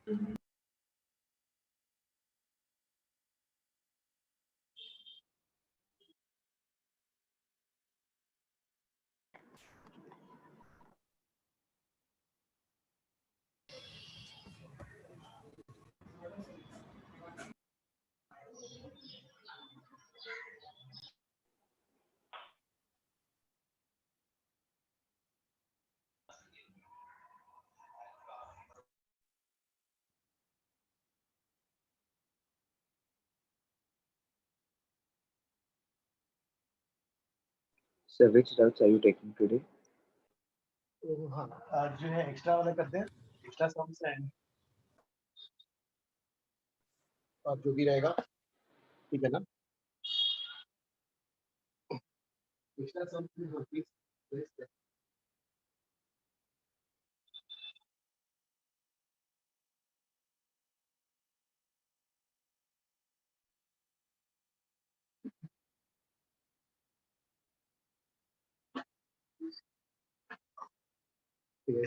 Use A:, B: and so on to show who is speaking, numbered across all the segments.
A: So which doubts are you taking today?
B: तो हाँ, आज जो है एक्स्ट्रा वाला करते हैं, एक्स्ट्रा सम्स एंड और जो भी रहेगा, ठीक है ना? Extra sums please.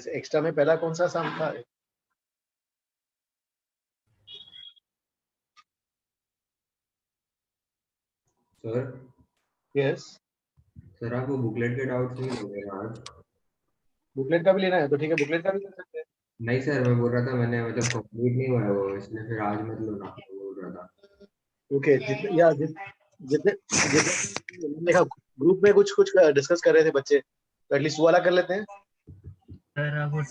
B: एक्स्ट्रा में पहला कौन सा सम था?
C: सर
B: यस,
C: सर आप वो बुकलेट के डाउट्स नहीं लोगे ना आज?
B: बुकलेट का भी लेना है तो ठीक है, बुकलेट का भी कर सकते हैं।
C: नहीं सर, मैं बोल रहा था मैंने मतलब कंप्लीट नहीं हुआ है वो, इसलिए फिर आज मत लो ना, बोल रहा था।
B: ओके, जितने देखा ग्रुप में कुछ डिस्कस कर रहे थे बच्चे, तो एटलीस्ट वो वाला कर लेते हैं।
D: सर आप वो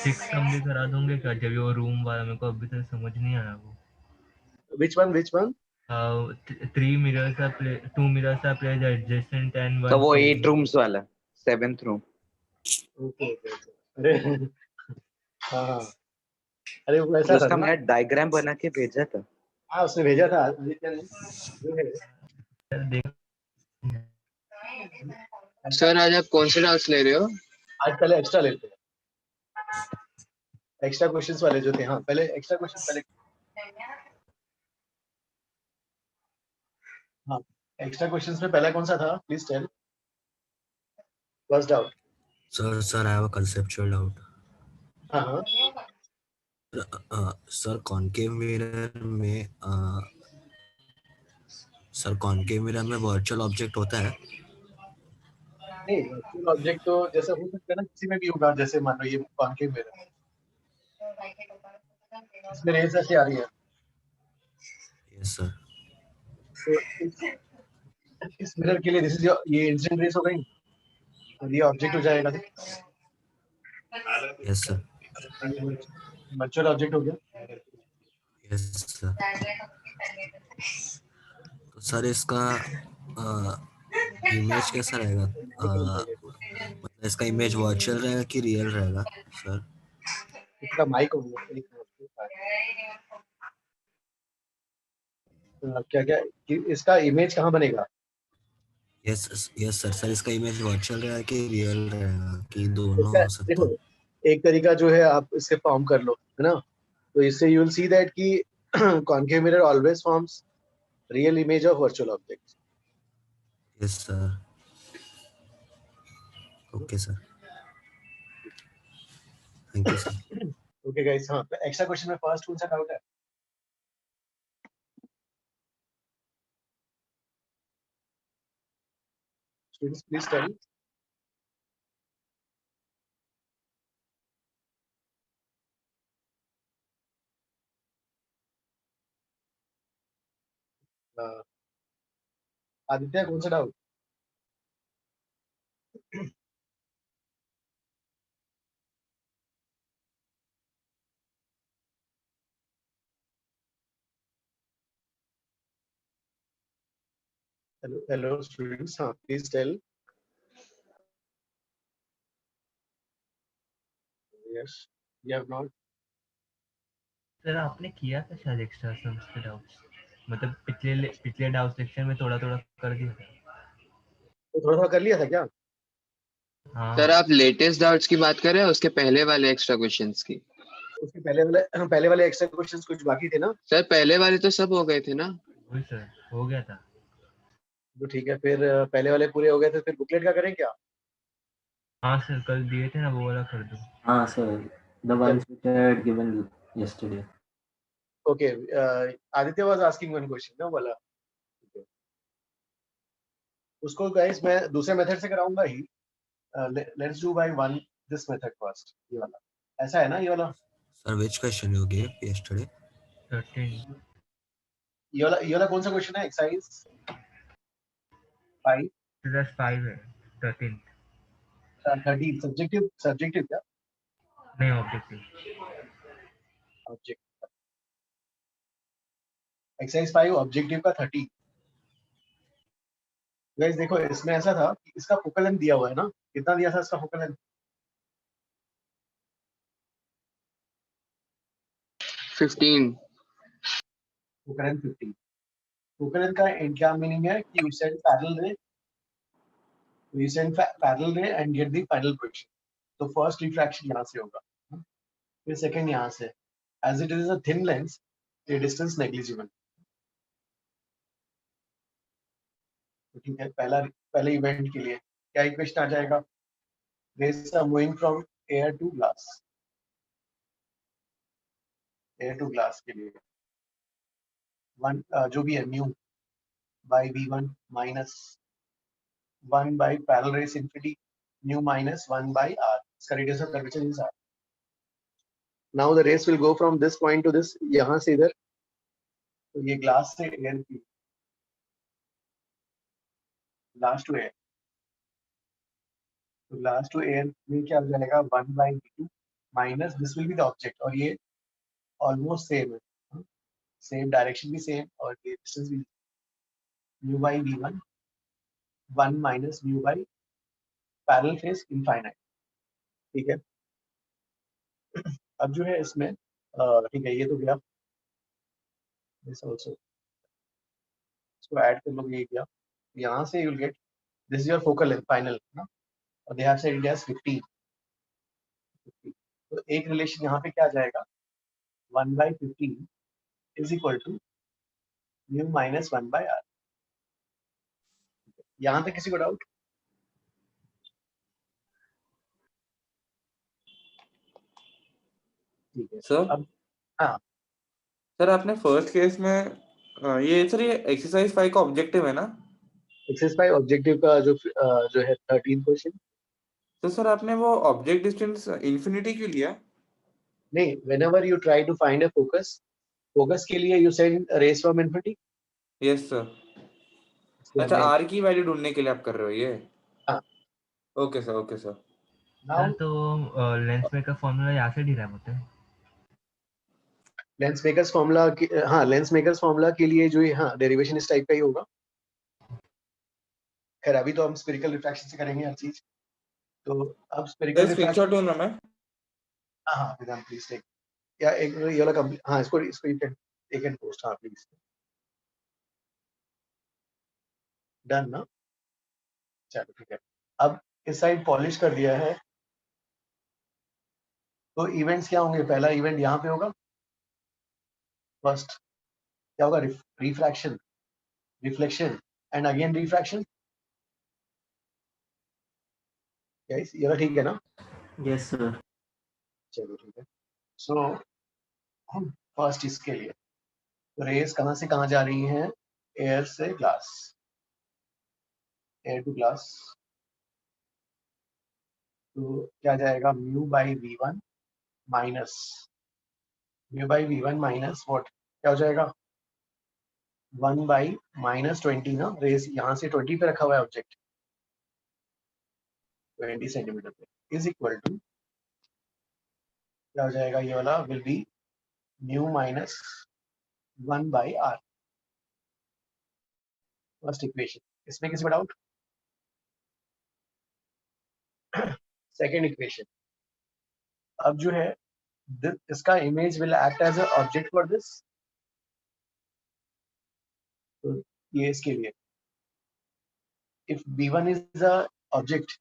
D: 6 सम भी करा दोगे क्या? जब वो रूम वाला मेरे को अभी तक समझ नहीं आया वो।
B: Which one?
D: 3 mirrors are placed, 2 mirrors are placed adjacent and one.
A: तो वो 8 rooms वाला, 7th room.
B: ओके। अरे हाँ, अरे वो ऐसा था
A: उसका
B: ना,
A: मैं डायग्राम बना के भेजा था।
B: हाँ उसने भेजा था आदित्य ने, जो है।
D: सर देख
E: सर आज आप कौन से डाउट्स ले रहे हो?
B: आज पहले एक्स्ट्रा लेते हैं, एक्स्ट्रा क्वेश्चंस वाले जो थे। हाँ, पहले एक्स्ट्रा क्वेश्चन पहले। हाँ, एक्स्ट्रा क्वेश्चंस में पहला कौन सा था? Please tell first doubt.
F: Sir, I have a conceptual doubt.
B: हाँ,
F: Sir, concave mirror में virtual object होता है?
B: नहीं, वर्चुअल ऑब्जेक्ट तो जैसे हो सकता है ना, किसी में भी होगा। जैसे मान लो ये कॉन्केव मिरर, इसमें रेज ऐसे आ रही है,
F: Yes, sir.
B: तो इस मिरर के लिए दिस इज ये इंसिडेंट रेस हो गई और ये ऑब्जेक्ट हो जाएगा।
F: Yes, sir.
B: वर्चुअल ऑब्जेक्ट हो गया।
F: Yes, sir. तो सर इसका इमेज कैसा रहेगा? मतलब इसका इमेज वर्चुअल रहेगा कि रियल रहेगा सर?
B: इसका माइक हो गया, एक क्या क्या इसका इमेज कहाँ बनेगा?
F: Yes sir. सर इसका इमेज वर्चुअल रहेगा कि रियल रहेगा कि दोनों
B: इसका
F: हो सकता
B: देखो,
F: है?
B: एक तरीका जो है आप इससे फॉर्म कर लो, है ना? तो इससे यू विल सी दैट कि concave mirror always forms real image of virtual object.
F: Yes sir. Okay sir, thank you sir.
B: Okay guys, हाँ एक्स्ट्रा क्वेश्चन में फर्स्ट कौन सा डाउट है? Students please tell. आदित्य कौन सा डाउट? हेलो स्टूडेंट्स, हाँ please tell. Yes, you have not.
D: Sir आपने किया था शायद एक्स्ट्रा सम्स के डाउट्स, मतलब पिछले डाउट सेक्शन में थोड़ा थोड़ा कर दिया था।
B: तो थोड़ा थोड़ा कर लिया था क्या?
D: हाँ
E: सर आप लेटेस्ट डाउट्स की बात कर रहे हैं, उसके पहले वाले एक्स्ट्रा क्वेश्चंस की?
B: उसके पहले वाले एक्स्ट्रा क्वेश्चंस कुछ बाकी थे ना?
E: सर पहले वाले तो सब हो गए थे ना?
D: वही सर हो गया था।
B: तो ठीक है, फिर पहले वाले पूरे हो गए थे, फिर बुकलेट का करें क्या?
D: हाँ सर कल दिए थे ना, वो वाला कर दो।
G: हाँ sir, the ones which I had given yesterday.
B: Okay, Aditya was asking one question ना बोला. Okay. उसको guys मैं दूसरे मेथड से कराऊंगा ही. Let's do by one this method first. ये वाला ऐसा है ना ये वाला.
F: Sir, which question you gave yesterday?
D: 13
B: ये वाला कौन सा क्वेश्चन है? एक्सरसाइज 5
D: प्लस 5 है 13
B: 13 सब्जेक्टिव क्या?
D: नहीं ऑब्जेक्टिव.
B: ऑब्जेक्ट एक्सरसाइज 5 ऑब्जेक्टिव का 30. गाइस देखो इसमें ऐसा था कि इसका फोकल लेंथ दिया हुआ है ना. कितना दिया था इसका focal length?
E: 15.
B: Focal length 50. Focal length का क्या मीनिंग है कि you send parallel ray and get the final position. तो फर्स्ट रिफ्रैक्शन यहां से होगा, फिर सेकंड यहां से. As it is a thin lens the distance negligible. ठीक है. पहले इवेंट के लिए क्या इक्वेशन आ जाएगा? Rays are moving from air to glass के लिए वन जो भी है mu by v1 minus 1 by parallel rays infinity mu minus 1 by r. इसका radius of curvature is r. Now the rays will go from this point to this, यहां से इधर. तो ये ग्लास से एयर की ग्लास टू एयर. तो glass to air में क्या हो जाएगा? 1 by v2 minus this will be the object. और ये ऑलमोस्ट सेम है, सेम डायरेक्शन भी सेम और ये डिस्टेंस भी. Mu by v1 1 minus mu by parallel face infinite. ठीक है. अब जो है इसमें ठीक है ये तो गया. दिस आल्सो इसको ऐड कर लोगे. ये गया. यहाँ से you will get this is your focal length final ना. और they have said it as 15. तो एक रिलेशन यहाँ पे क्या आ जाएगा? 1 by 15 is equal to mu minus 1 by r. यहाँ तक किसी को डाउट? ठीक है.
A: सर
B: अब हाँ
A: सर आपने फर्स्ट केस में ये एक्सरसाइज 5 का ऑब्जेक्टिव है ना?
B: एक्सरसाइज 5 ऑब्जेक्टिव का जो है 13 क्वेश्चन.
A: तो सर आपने वो ऑब्जेक्ट डिस्टेंस इंफिनिटी क्यों लिया?
B: नहीं, whenever you try to find a focus के लिए you send a rays from infinity.
A: Yes sir. अच्छा आर की वैल्यू ढूंढने के लिए आप कर रहे हो ये?
B: हाँ.
A: Okay sir, okay sir.
D: Sir तो लेंस मेकर फॉर्मूला यहाँ से डिराइव होता है.
B: लेंस मेकर्स फॉर्मूला के लिए जो हाँ डेरिवेशन इस टाइप का ही होगा. खैर अभी तो हम स्फेरिकल रिफ्रैक्शन से करेंगे हर चीज. तो अब स्फेरिकल रिफ्रैक्शन
A: स्क्रीनशॉट दूं ना मैं?
B: हाँ विधान प्लीज टेक. या एक ये वाला कंप्लीट. हाँ इसको यू कैन पोस्ट. हाँ प्लीज डन ना. चलो ठीक है. अब इस साइड पॉलिश कर दिया है. तो इवेंट्स क्या होंगे? पहला इवेंट यहाँ पे होगा. फर्स्ट क्या होगा? Refraction, reflection and again refraction. Guys ये वाला ठीक है ना?
G: Yes, sir.
B: चलो ठीक है. सो हम फर्स्ट इसके लिए रेस कहाँ से कहाँ जा रही हैं? एयर से ग्लास, एयर टू ग्लास. तो क्या जाएगा? Mu by v1 minus what क्या हो जाएगा? 1 बाई माइनस 20 ना. रेस यहाँ से 20 पे रखा हुआ है ऑब्जेक्ट 20 सेंटीमीटर पे इज इक्वल टू क्या हो जाएगा? ये वाला will be mu minus 1 by r. First equation. इसमें किसी को डाउट? Second equation. अब जो है इसका image will act as a object for this. तो ये इसके लिए if b1 is a object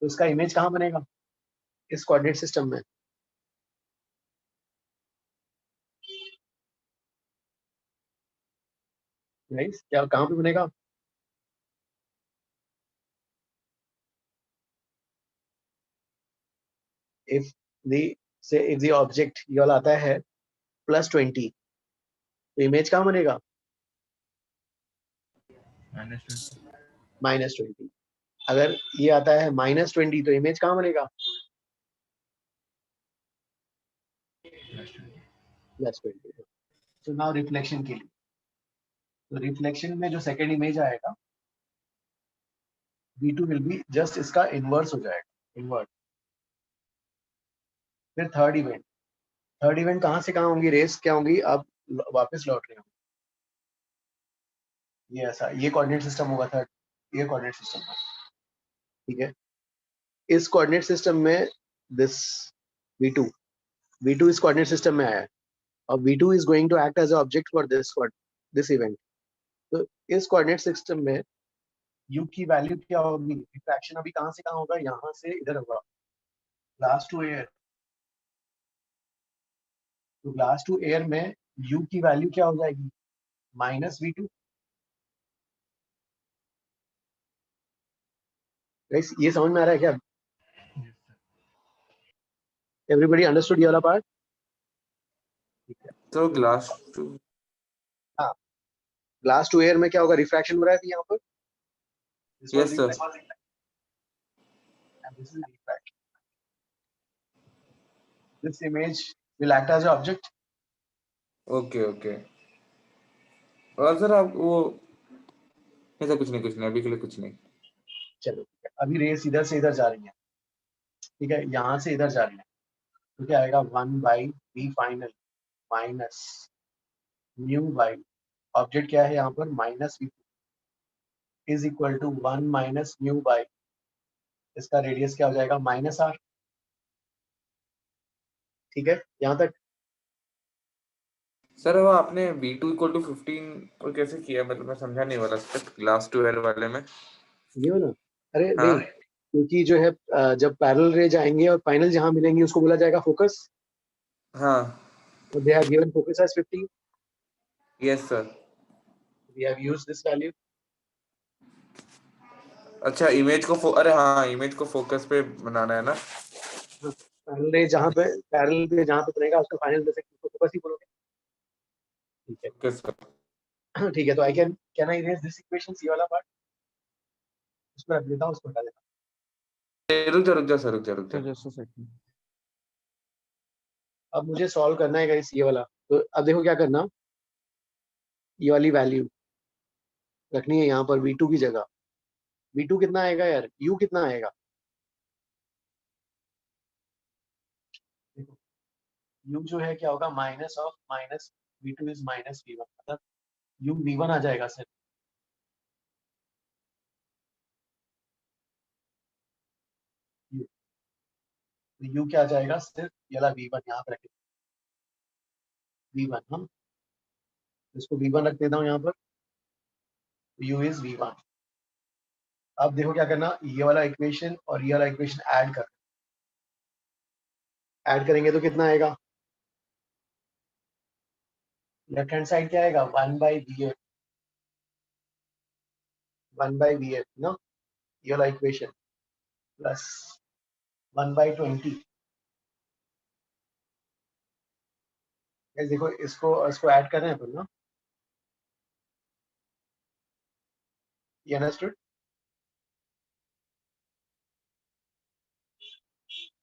B: तो इसका इमेज कहाँ बनेगा? इस कोऑर्डिनेट सिस्टम में. गाइस क्या कहाँ पे बनेगा? if the ऑब्जेक्ट ये वाला आता है प्लस 20, तो इमेज कहाँ बनेगा?
D: -20
B: -20। अगर ये आता है -20 तो इमेज कहाँ बनेगा?
D: +20
B: +20। तो नाउ रिफ्लेक्शन के लिए, तो रिफ्लेक्शन में जो सेकेंड इमेज आएगा V2 विल बी जस्ट इसका इनवर्स हो जाएगा, इनवर्स। फिर थर्ड इवेंट कहाँ से कहाँ होंगी रेस, क्या होंगी? अब वापस लौट रहे होंगे, ये ऐसा, ये कोऑर्डिनेट सिस्टम होगा थर्ड, ये कोऑर्डिनेट सिस्टम होगा, ठीक है। इस कोऑर्डिनेट सिस्टम में दिस V2 इस कोऑर्डिनेट सिस्टम में आया है, और V2 is going to act as a object for this event. तो इस कोऑर्डिनेट सिस्टम में U की वैल्यू क्या होगी? रिफ्रैक्शन अभी कहाँ से कहाँ होगा? यहाँ से इधर होगा, ग्लास टू एयर। तो ग्लास टू एयर में U की वैल्यू क्या हो जाएगी? -V2। गाइस ये समझ में आ रहा है क्या?
D: Yes, sir.
B: एवरीबॉडी अंडरस्टूड ये वाला पार्ट? ठीक है।
A: तो ग्लास टू,
B: हाँ, ग्लास टू एयर में क्या होगा? रिफ्रैक्शन हो रहा है अभी यहाँ पर। This was
A: yes sir,
B: reflection and this is refraction. This image will act as an object.
A: Okay okay. और सर आप वो ऐसा कुछ नहीं, अभी के लिए कुछ नहीं।
B: चलो ठीक है, अभी रेस इधर से इधर जा रही है, ठीक है, यहाँ से इधर जा रही है, तो क्या आएगा? 1/v final minus mu by object क्या है यहाँ पर? -v2 is equal to 1 minus mu by इसका रेडियस क्या हो जाएगा? -r। ठीक है यहाँ तक?
A: सर वो आपने V2 = 15 और कैसे किया, मतलब मैं समझा नहीं वाला स्टेप ग्लास टू एयर वाले में।
B: ये हो ना? अरे
A: हाँ
B: नहीं, क्योंकि जो है जब पैरेलल रे जाएंगे और फाइनल जहाँ मिलेंगी उसको बोला जाएगा फोकस,
A: हाँ,
B: तो they have given focus as 15,
A: yes sir.
B: We have used this value.
A: अच्छा इमेज को अरे हाँ, इमेज को फोकस पे बनाना है ना।
B: पैरेलल रे जहाँ पे जहाँ पे बनेगा उसका फाइनल में से फोकस ही बोलोगे, ठीक
A: ओके सर।
B: है। ठीक है, तो I can I erase this equation, ये वाला पार्ट उसको रख देता हूँ, उसको हटा देता
A: रुक जा सर।
G: Just a second.
B: हूँ। अब मुझे सॉल्व करना है गाइस ये वाला, तो अब देखो क्या करना, ये वाली वैल्यू रखनी है यहाँ पर V2 की जगह। V2 कितना आएगा यार? U कितना आएगा? देखो U जो है क्या होगा? Minus of minus V2 is -V1, मतलब U V1 आ जाएगा सर। U तो U क्या आ जाएगा? सिर्फ ये वाला V1 यहाँ पे रखें, V1 हम इसको V1 रख देता हूँ यहाँ पर, U इज V1। अब देखो क्या करना, ये वाला इक्वेशन और ये वाला इक्वेशन ऐड करेंगे तो कितना आएगा? लेफ्ट हैंड साइड क्या आएगा? 1/VF ना, ये वाला इक्वेशन प्लस 1/20। देखो इसको ऐड कर रहे हैं अपन ना, ये अंडरस्टूड?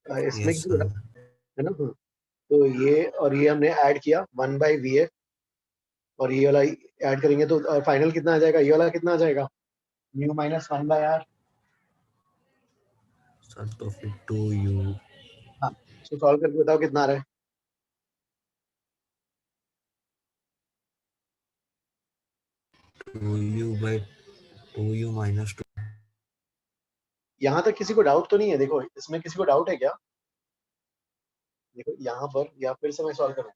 B: इसमें
F: यस
B: किसी
F: सर।
B: है ना? हाँ, तो ये और ये हमने ऐड किया 1/VF, और ये वाला ऐड करेंगे तो फाइनल कितना आ जाएगा? ये वाला कितना आ जाएगा? Mu minus 1/r।
F: सर तो फिर 2u
B: हाँ, इसको सॉल्व करके बताओ कितना आ रहा है?
F: 2u minus 2।
B: यहाँ तक किसी को डाउट तो नहीं है? देखो इसमें किसी को डाउट है क्या? देखो यहाँ पर, या फिर से मैं सॉल्व करूँ,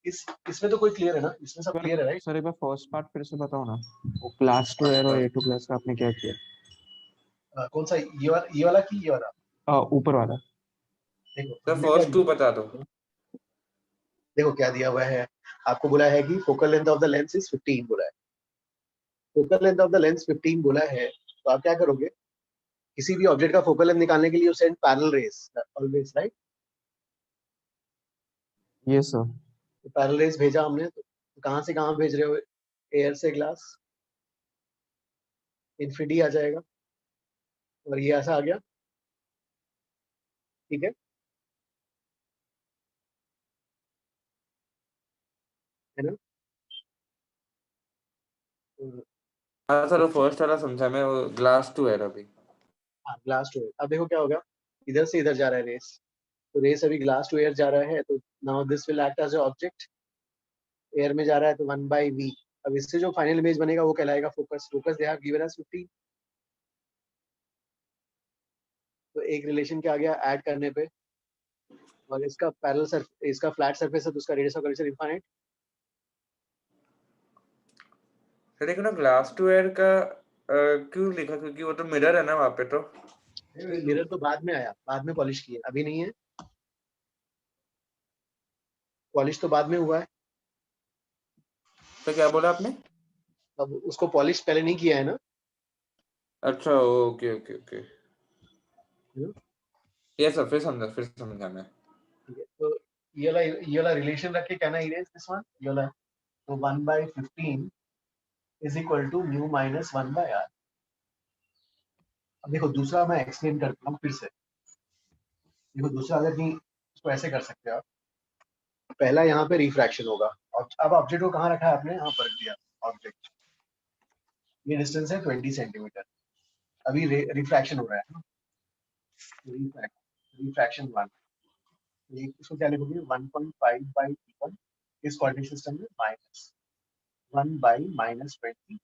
B: इसमें तो कोई क्लियर है ना? इसमें सब क्लियर है राइट?
G: सर एक बार फर्स्ट पार्ट फिर से बताओ ना, वो क्लास 2 एयर और A2 क्लास का आपने क्या किया?
B: कौन सा, ये वाला की ये वाला?
G: ऊपर वाला।
B: देखो
A: सर
B: हमने क्या
A: फर्स्ट 2 बता दो।
B: देखो क्या दिया हुआ है आपको, बोला है कि focal length of the lens is 15 बोला है। Focal length of the lens 15 बोला है, तो आप क्या करोगे? किसी भी ऑब्जेक्ट का फोकल लेंथ निकालने के लिए you send parallel rays always, right?
G: Yes sir.
B: तो पैरेलल रेस भेजा हमने, तो कहाँ से कहाँ भेज रहे हो? एयर से ग्लास, इन्फिनिटी आ जाएगा, और ये ऐसा आ गया, ठीक है ना?
A: हाँ सर, वो फर्स्ट वाला समझा मैं, वो ग्लास टू एयर अभी।
B: हाँ, ग्लास टू एयर। अब देखो क्या होगा, इधर से इधर जा रहा है रेस, तो रेस अभी ग्लास टू एयर जा रहा है, तो now this will act as object, air में जा रहा है तो 1/v। अब इससे जो फाइनल इमेज बनेगा वो कहलाएगा focus. Focus they have given us 50, तो एक रिलेशन क्या आ गया ऐड करने पे, और इसका पैरेलल इसका फ्लैट सरफेस है तो उसका radius of curvature infinite.
A: Sir देखो ना, ग्लास टू एयर का क्यों लिखा? क्योंकि वो तो मिरर है ना वहाँ पे तो।
B: मिरर तो बाद में आया, बाद में पॉलिश किया, अभी नहीं है, पॉलिश तो बाद में हुआ है।
A: तो क्या बोला आपने?
B: अब उसको पॉलिश पहले नहीं किया है ना,
A: अच्छा, ओके ओके ओके।
B: है ना?
A: ये सर फिर समझा मैं।
B: ठीक है, तो ये वाला रिलेशन रख के कहना इरेज दिस वन, ये वाला, तो 1/15 is equal to mu minus 1/r। अब देखो दूसरा मैं एक्सप्लेन करता हूँ फिर से। देखो दूसरा अगर नहीं, इसको ऐसे कर सकते हो आप, पहला यहाँ पे रिफ्रैक्शन होगा, और अब ऑब्जेक्ट को कहाँ रखा है आपने? यहाँ पर रख दिया ऑब्जेक्ट, ये डिस्टेंस है 20 सेंटीमीटर, अभी रिफ्रैक्शन हो रहा है ना, रिफ्रैक्शन 1, इसको क्या लिखोगे? 1.5/1 इस कोऑर्डिनेट सिस्टम में माइनस 1/-20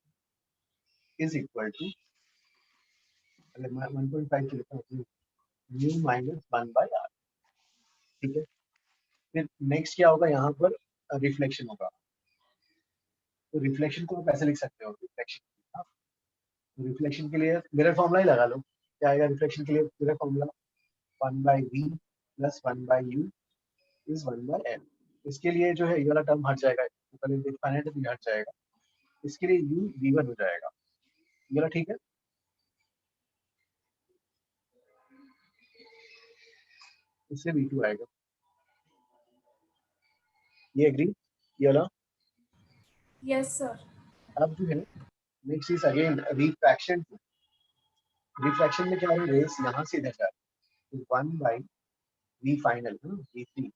B: इज इक्वल टू, अगर मैं 1.5 के लिखता हूँ, म्यू माइनस 1/r, ठीक है। फिर नेक्स्ट क्या होगा, यहाँ पर रिफ्लेक्शन होगा, तो रिफ्लेक्शन को आप ऐसे लिख सकते हो, रिफ्लेक्शन, रिफ्लेक्शन के लिए मिरर फॉर्मूला ही लगा लो। क्या आएगा रिफ्लेक्शन के लिए mirror formula? 1/v plus 1/u is 1/l। इसके लिए जो है ये वाला टर्म हट जाएगा, इनफाइनाइट भी हट जाएगा, इसके लिए u v1 हो जाएगा, ये वाला ठीक है। इससे v2 आएगा, ये एग्री, ये वाला।
H: Yes, sir.
B: अब जो है next is again refraction. Refraction में क्या है, रेस यहाँ से इधर जा रही है, 1/v final v3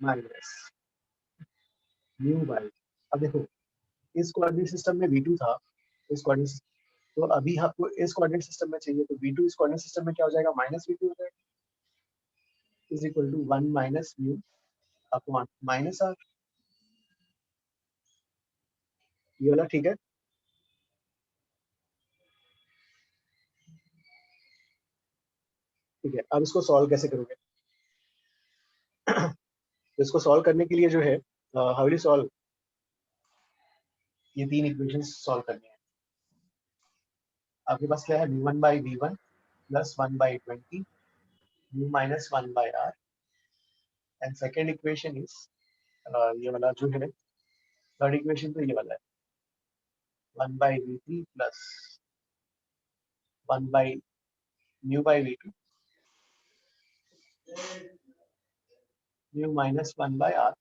B: minus mu by, अब देखो इस कोऑर्डिनेट सिस्टम में v2 था, इस कोऑर्डिनेट, तो अभी आपको इस कोऑर्डिनेट सिस्टम में चाहिए, तो v2 इस कोऑर्डिनेट सिस्टम में क्या हो जाएगा? माइनस v2 हो जाएगा, is equal to 1 minus mu upon minus r, ये वाला ठीक है। ठीक है, अब इसको सॉल्व कैसे करोगे? तो इसको सॉल्व करने के लिए जो है, हाउ विल यू सॉल्व, ये तीन इक्वेशंस सॉल्व करनी है। आपके पास क्या है? v1/v1 plus 1/20 mu minus 1/r, and second equation is ये वाला जो है, थर्ड इक्वेशन तो ये वाला है 1/v3 plus 1/μ/v2 mu minus 1/r,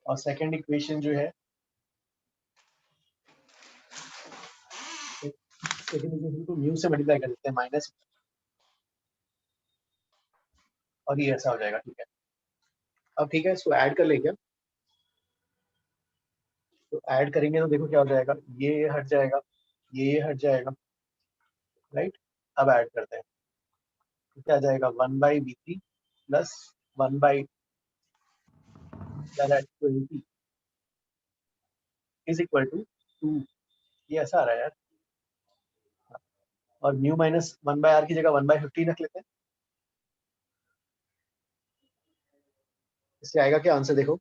B: और सेकेंड इक्वेशन जो है, सेकेंड इक्वेशन को म्यू से मल्टीप्लाई कर देते हैं माइनस, और ये ऐसा हो जाएगा, ठीक है। अब ठीक है, इसको ऐड कर लेंगे, तो ऐड करेंगे तो देखो क्या हो जाएगा, ये हट जाएगा, ये हट जाएगा, राइट। अब ऐड करते हैं तो क्या आ जाएगा? 1/v3 plus 1/20 is equal to 2, ये ऐसा आ रहा है यार, और म्यू माइनस 1/r की जगह 1/15 रख लेते हैं, इससे आएगा क्या आंसर? देखो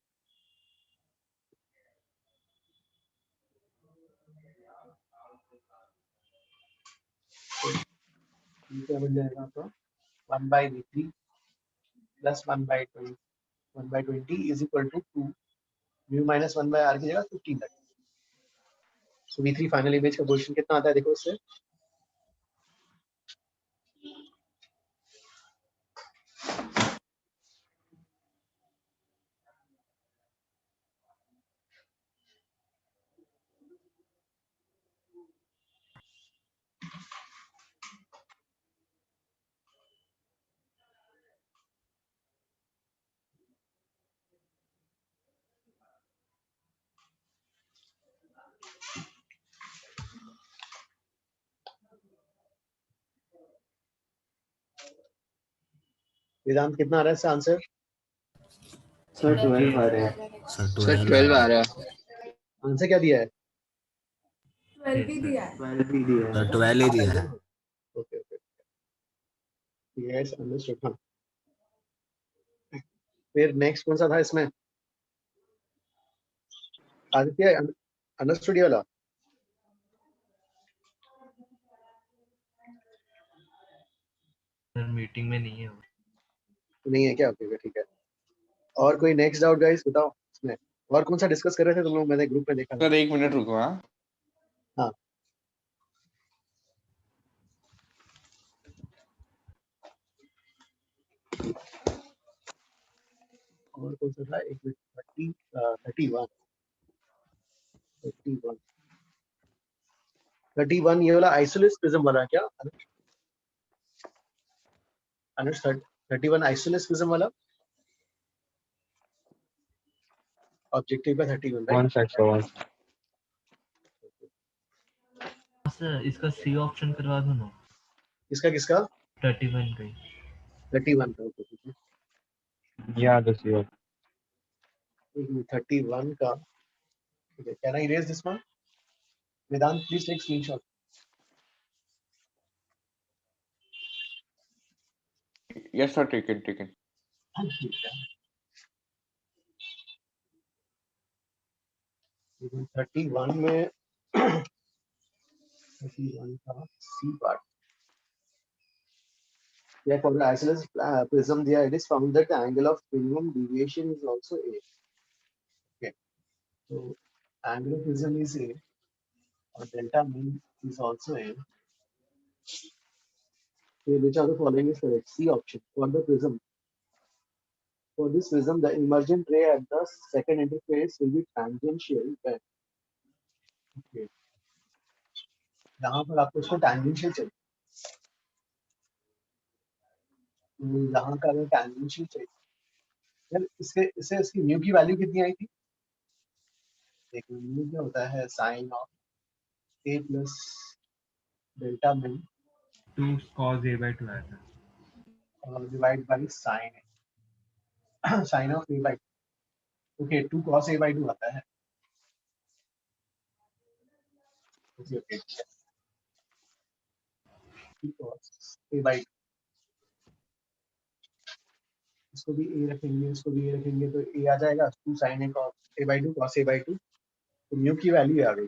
B: क्या बन जाएगा आपका? 1/v3 plus 1/20 is equal to 2, mu minus 1/r की जगह 15 रख। सो v3 फाइनल इमेज का पोजीशन कितना आता है देखो इससे, वेदांत कितना आ रहा है इसका आंसर?
C: सर 12 आ रहे हैं।
F: सर
E: सर
F: 12
E: 12 आ
F: आ
E: रहा है।
B: आंसर क्या दिया है?
H: 12 भी दिया है।
C: 12 भी दिया है।
F: सर 12 ही दिया है।
B: Okay okay, yes understood. हाँ, फिर नेक्स्ट कौन सा था इसमें? आदित्य अंडरस्टूड ये वाला?
D: सर मीटिंग में नहीं है वो।
B: नहीं है क्या? ओके ठीक है। और कोई नेक्स्ट डाउट गाइस बताओ इसमें? और कौन सा डिस्कस कर रहे थे तुम लोग? मैंने ग्रुप में देखा था।
A: सर 1 मिनट रुको। हाँ
B: हाँ, और कौन सा था? एक मिनट। 31 31 31 ये वाला आइसोलेस प्रिज्म वाला है क्या अनुज? 31 आइसोलेस प्रिज्म वाला ऑब्जेक्टिव का 31 राइट?
C: 1 सेकंड।
D: सर इसका सी ऑप्शन करवा दो ना।
B: किसका किसका?
D: 31 का ही।
B: 31 का ओके ठीक है।
C: याद है।
B: 31 का ठीक है। Can I erase this one? Vedant please take screenshot.
A: Yes sir, taken taken.
B: ठीक है। 31 में 31 का C part. Yeah, for the isosceles prism, there it is found that the angle of minimum deviation is also A. Okay, so angle of prism is A, or delta mean is also A. Okay, which of the following is correct? C option. For the prism, for this prism, the emergent ray at the second interface will be tangential. Okay, यहाँ पर आपको इसको tangential चाहिए। यहाँ का अगर tangential चाहिए, फिर इससे इसकी म्यू की वैल्यू कितनी आई थी? देखिए म्यू क्या होता है? Sine of A plus delta min
D: 2 cos a by 2 आया था।
B: Divide by sine sine of A by okay 2 cos A बाई 2 आता है। Okay okay 2 cos A by, इसको भी A रखेंगे, इसको भी A रखेंगे तो A आ जाएगा 2 sin A cos A बाई 2 cos A बाई 2। तो म्यू की वैल्यू आ गई।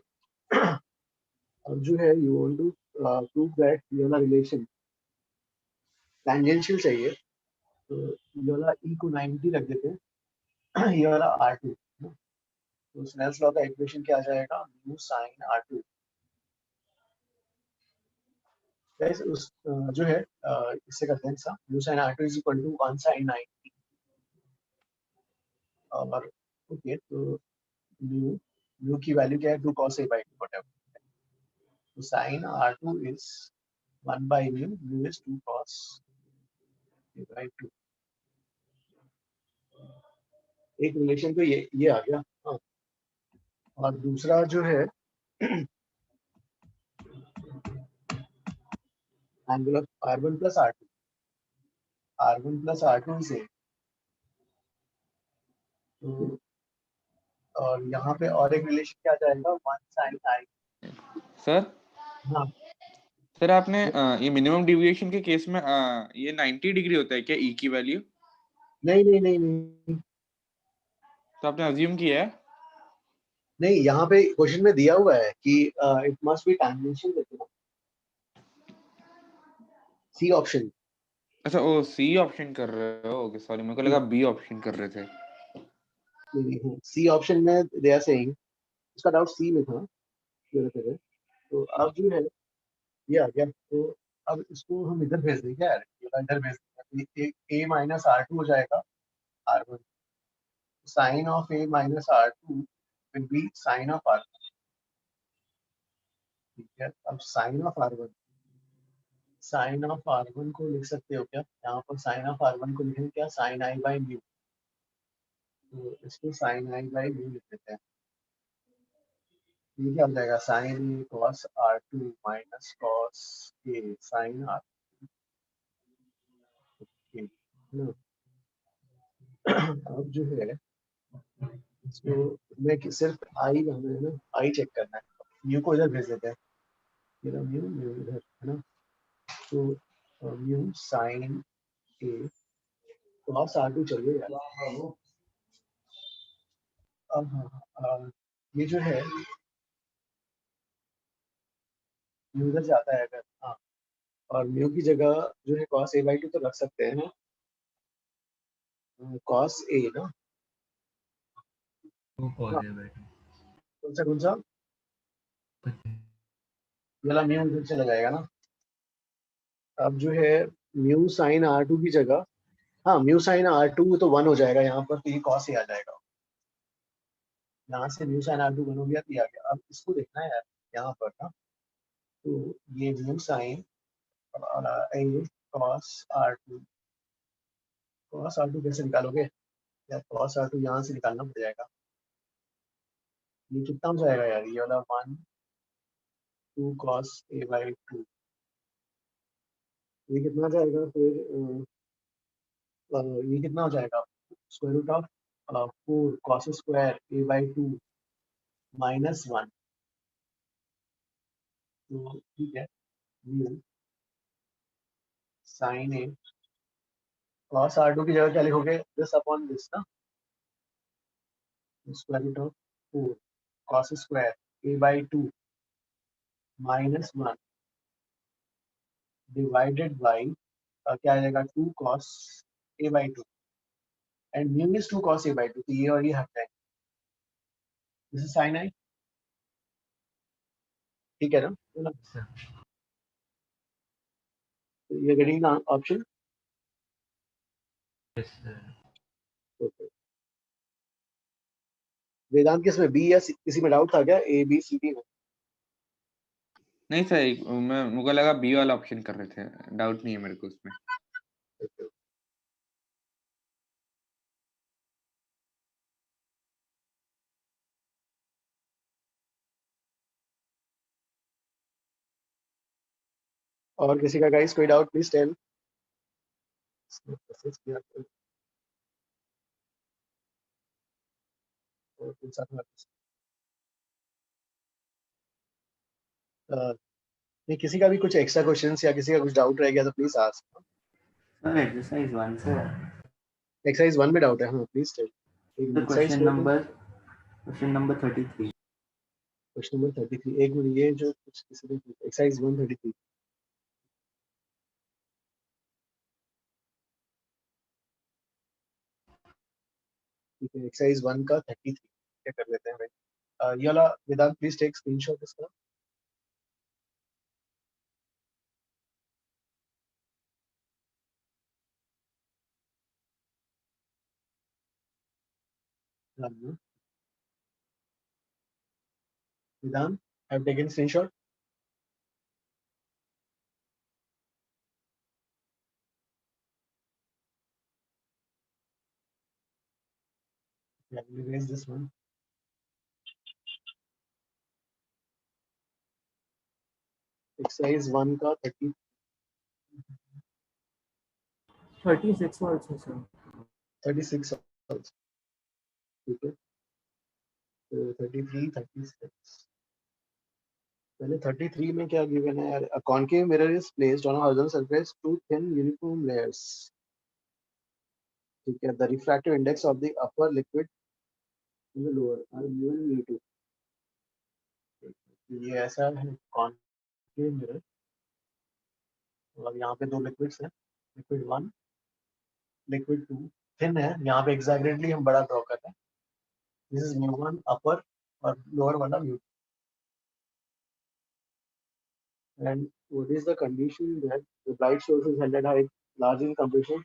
B: अब जो है you want to prove that ये वाला रिलेशन टैंजेंशियल चाहिए, तो ये वाला E को 90 रख देते हैं, ये वाला R2, तो स्नेल्स लॉ का इक्वेशन क्या आ जाएगा? Mu sine R2। गाइस उस जो है इससे करते हैं ऐसा, mu sine R2 is equal to 1 sin 90 और ओके तो म्यू की वैल्यू क्या है? 2 cos A बाई 2 व्हाटएवर। तो sin R2 is 1 by mu is 2 cos A by 2। एक रिलेशन तो ये आ गया। हाँ, और दूसरा जो है angle of R1 plus R2, R1 plus R2 से तो, और यहाँ पे और एक रिलेशन क्या जाएगा? 1 sin I।
A: सर
B: हाँ
A: सर आपने ये मिनिमम डिविएशन के केस में ये 90 डिग्री होता है क्या ई की वैल्यू?
B: नहीं नहीं नहीं नहीं
A: तो आपने अज्यूम किया है?
B: नहीं, यहाँ पे क्वेश्चन में दिया हुआ है कि इट मस्ट बी टैंजेंशियल करके ना, सी ऑप्शन।
A: अच्छा ओ सी ऑप्शन कर रहे हो? ओके सॉरी, मेरे को लगा बी ऑप्शन कर रहे थे।
B: नहीं, सी ऑप्शन में दे आर सेइंग, इसका डाउट सी में था। तो अब जो है ये आ गया, तो अब इसको हम इधर भेज देंगे यार, ये इधर भेज देंगे। ए माइनस R2 हो जाएगा R1, sine of A minus R2 will be sine of R1। ठीक है, अब sign of R1, sine of R1 को लिख सकते हो क्या? यहाँ पर साइन ऑफ R1 को लिखेंगे क्या? साइन I बाई म्यू, तो इसको साइन I बाई म्यू लिख देते हैं। ये क्या हो जाएगा? Sine cos R2 minus cos A sine R। ना। अब जो है इसको मैं सिर्फ आई हमें है ना आई चेक करना है, म्यू को इधर भेज देते हैं, मेरा म्यू इधर है ना। तो म्यू साइन ए cos R2 चाहिए यार। अब हाँ, ये जो है म्यू इधर जाता है अगर, हाँ, और म्यू की जगह जो है cos A/2 तो रख सकते हैं ना, cos A ना,
D: वो
B: हाँ,
D: पॉजिटिव
B: कौन सा ये वाला म्यू इधर चला जाएगा ना। अब जो है म्यू साइन R2 की जगह, हाँ म्यू साइन R2 तो 1 हो जाएगा यहाँ पर, तो ये cos A आ जाएगा। यहाँ से म्यू साइन R2 1 हो गया तो ये आ गया। अब इसको देखना है यार यहाँ पर ना, तो ये mu sign A cos R2, cos R2 कैसे निकालोगे यार, cos R2 यहाँ से निकालना पड़ जाएगा। ये कितना हो जाएगा यार, ये वाला 1 2 cos A/2, ये कितना जाएगा फिर, ये कितना हो जाएगा, square root of 4 cos square A/2 -1। तो ठीक है, mu sign A cos R2 की जगह क्या लिखोगे, दिस अपॉन दिस ना, square root of 4 cos square A/2 -1 divided by क्या आ जाएगा 2 cos A/2 and mu is 2 cos A/2, तो ये और ये हट जाएगा, दिस इज साइन आई, ठीक है ना। ये गेटिंग ऑप्शन, वेदांत किस में, बी या किसी में डाउट था क्या, ए बी सी डी में?
A: नहीं सर, मैं मुझे लगा बी वाला ऑप्शन कर रहे थे, डाउट नहीं है मेरे को उसमें।
B: और किसी का गाइस कोई डाउट प्लीज टेल। नहीं, किसी का भी कुछ एक्स्ट्रा क्वेश्चंस या किसी का कुछ डाउट रह गया तो प्लीज आस्क।
I: सर एक्सरसाइज 1 से
B: एक्सरसाइज 1 में डाउट है, हाँ please tell.
I: Question number 33।
B: Question number 33, एक मिनट, ये जो कुछ किसी ने एक्सरसाइज 133, ठीक है, एक्सरसाइज 1 का 33 क्या कर लेते हैं भाई, ये वाला वेदांत प्लीज टेक स्क्रीनशॉट इसका। Vedant have taken screenshot. Erase this one. Exercise 1 का
I: 36 also sir
B: 36 also, ठीक है, तो 33 36, पहले 33 में क्या गिवन है यार, a concave mirror is placed on a horizontal surface two thin uniform layers, ठीक है, the refractive index of the upper liquid and the lower are given mu2, ये ऐसा है concave mirror, और यहाँ पे दो लिक्विड्स हैं, लिक्विड 1 लिक्विड 2 थिन है, यहाँ पे एग्जैक्टली हम बड़ा ड्रॉ करते हैं, दिस इज mu1 अपर और लोअर वाला mu2, and what is the condition that the light source is held at height large in compression,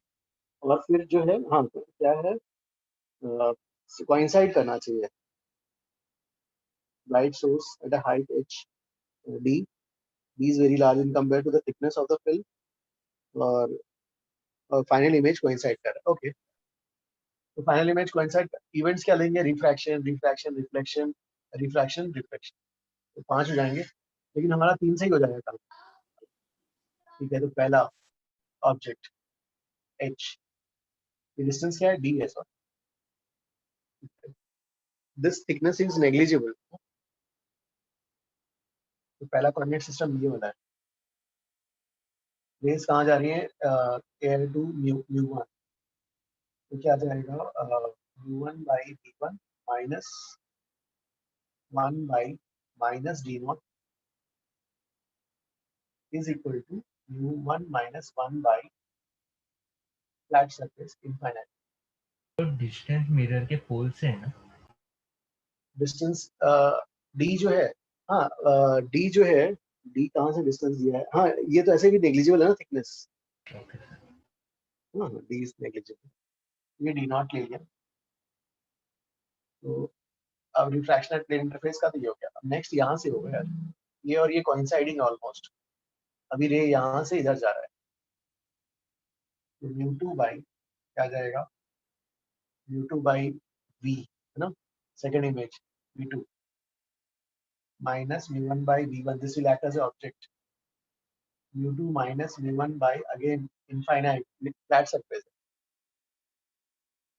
B: और फिर जो है हाँ तो क्या है, coincide करना चाहिए, light source at a height h d is very large in compared to the thickness of the film, और final image coincide कर रहा है, okay, तो फाइनल इमेज coincide इवेंट्स क्या लेंगे, refraction refraction reflection refraction reflection, तो 5 हो जाएंगे, लेकिन हमारा 3 से ही हो जाएगा काम, ठीक है। तो पहला ऑब्जेक्ट H, ये डिस्टेंस क्या है, डी है sir. This thickness is negligible. तो पहला कोऑर्डिनेट सिस्टम ये वाला है. रेस कहाँ जा रही है, एयर टू म्यू वन. तो क्या आ जाएगा, mu one by D one minus 1 by minus D not is equal to mu one minus 1 by flat surface infinite.
D: तो डिस्टेंस मिरर के पोल से है ना.
B: डिस्टेंस डी जो है, हाँ डी जो है, डी कहाँ से डिस्टेंस दिया है, हाँ ये तो ऐसे भी नेग्लिजिबल है ना थिकनेस.
D: Okay sir.
B: हाँ डी इज नेग्लिजिबल. ये डी नॉट ले लिया. तो अब रिफ्रैक्शन एट प्लेन इंटरफेस का तो ये हो गया. अब नेक्स्ट यहाँ से होगा यार, ये और ये कोइंसाइडिंग ऑलमोस्ट. अभी रे यहाँ से इधर जा रहा है. तो म्यू टू बाई क्या जाएगा, म्यू टू बाई वी है ना, second image v two minus mu one by v one. This will act as object. Mu two minus mu one by again infinite flat surface.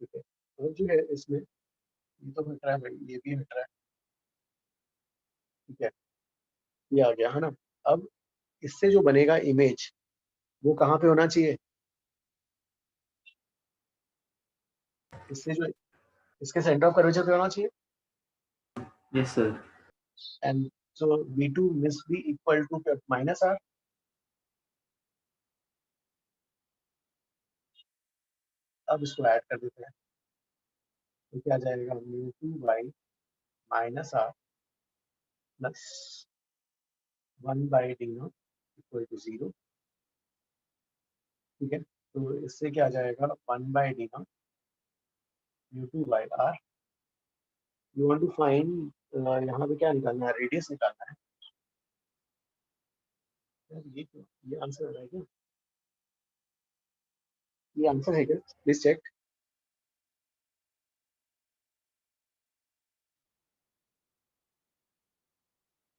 B: ठीक है. और जो है इसमें ये तो हट रहा है भाई, ये भी हट रहा है. ठीक है, ये आ गया है ना. अब इससे जो बनेगा इमेज वो कहाँ पे होना चाहिए, इससे जो इसके सेंटर ऑफ कर्वेचर पे होना चाहिए.
I: Yes, sir.
B: And so v2 must be equal to minus r. अब इसको ऐड कर देते हैं. तो क्या जाएगा, mu two by minus r plus 1 by D not equal to 0. ठीक है. तो इससे क्या जाएगा, 1 by D not mu two by r. You want to find, यहाँ पे क्या निकालना है, रेडियस निकालना है. यार ये आंसर है क्या, ये आंसर है क्या, प्लीज चेक.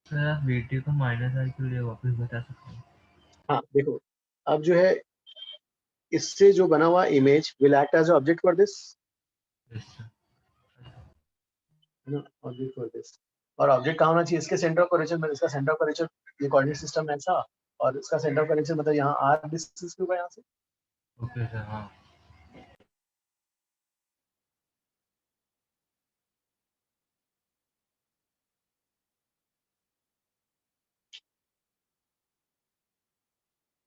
D: सर आप वीटी को माइनस आर क्यों लिए वापस बता सकते हैं.
B: हाँ देखो, अब जो है इससे जो बना हुआ image will act as object for this,
D: yes sir.
B: है ना, ऑब्जेक्ट फॉर दिस. और ऑब्जेक्ट कहाँ होना चाहिए, इसके सेंटर ऑफ कर्वेचर में. इसका सेंटर ऑफ कर्वेचर, ये कोऑर्डिनेट सिस्टम है ऐसा, और इसका सेंटर ऑफ कर्वेचर मतलब यहाँ आर डिस्टेंस पे होगा यहाँ से.
D: Okay sir. हाँ.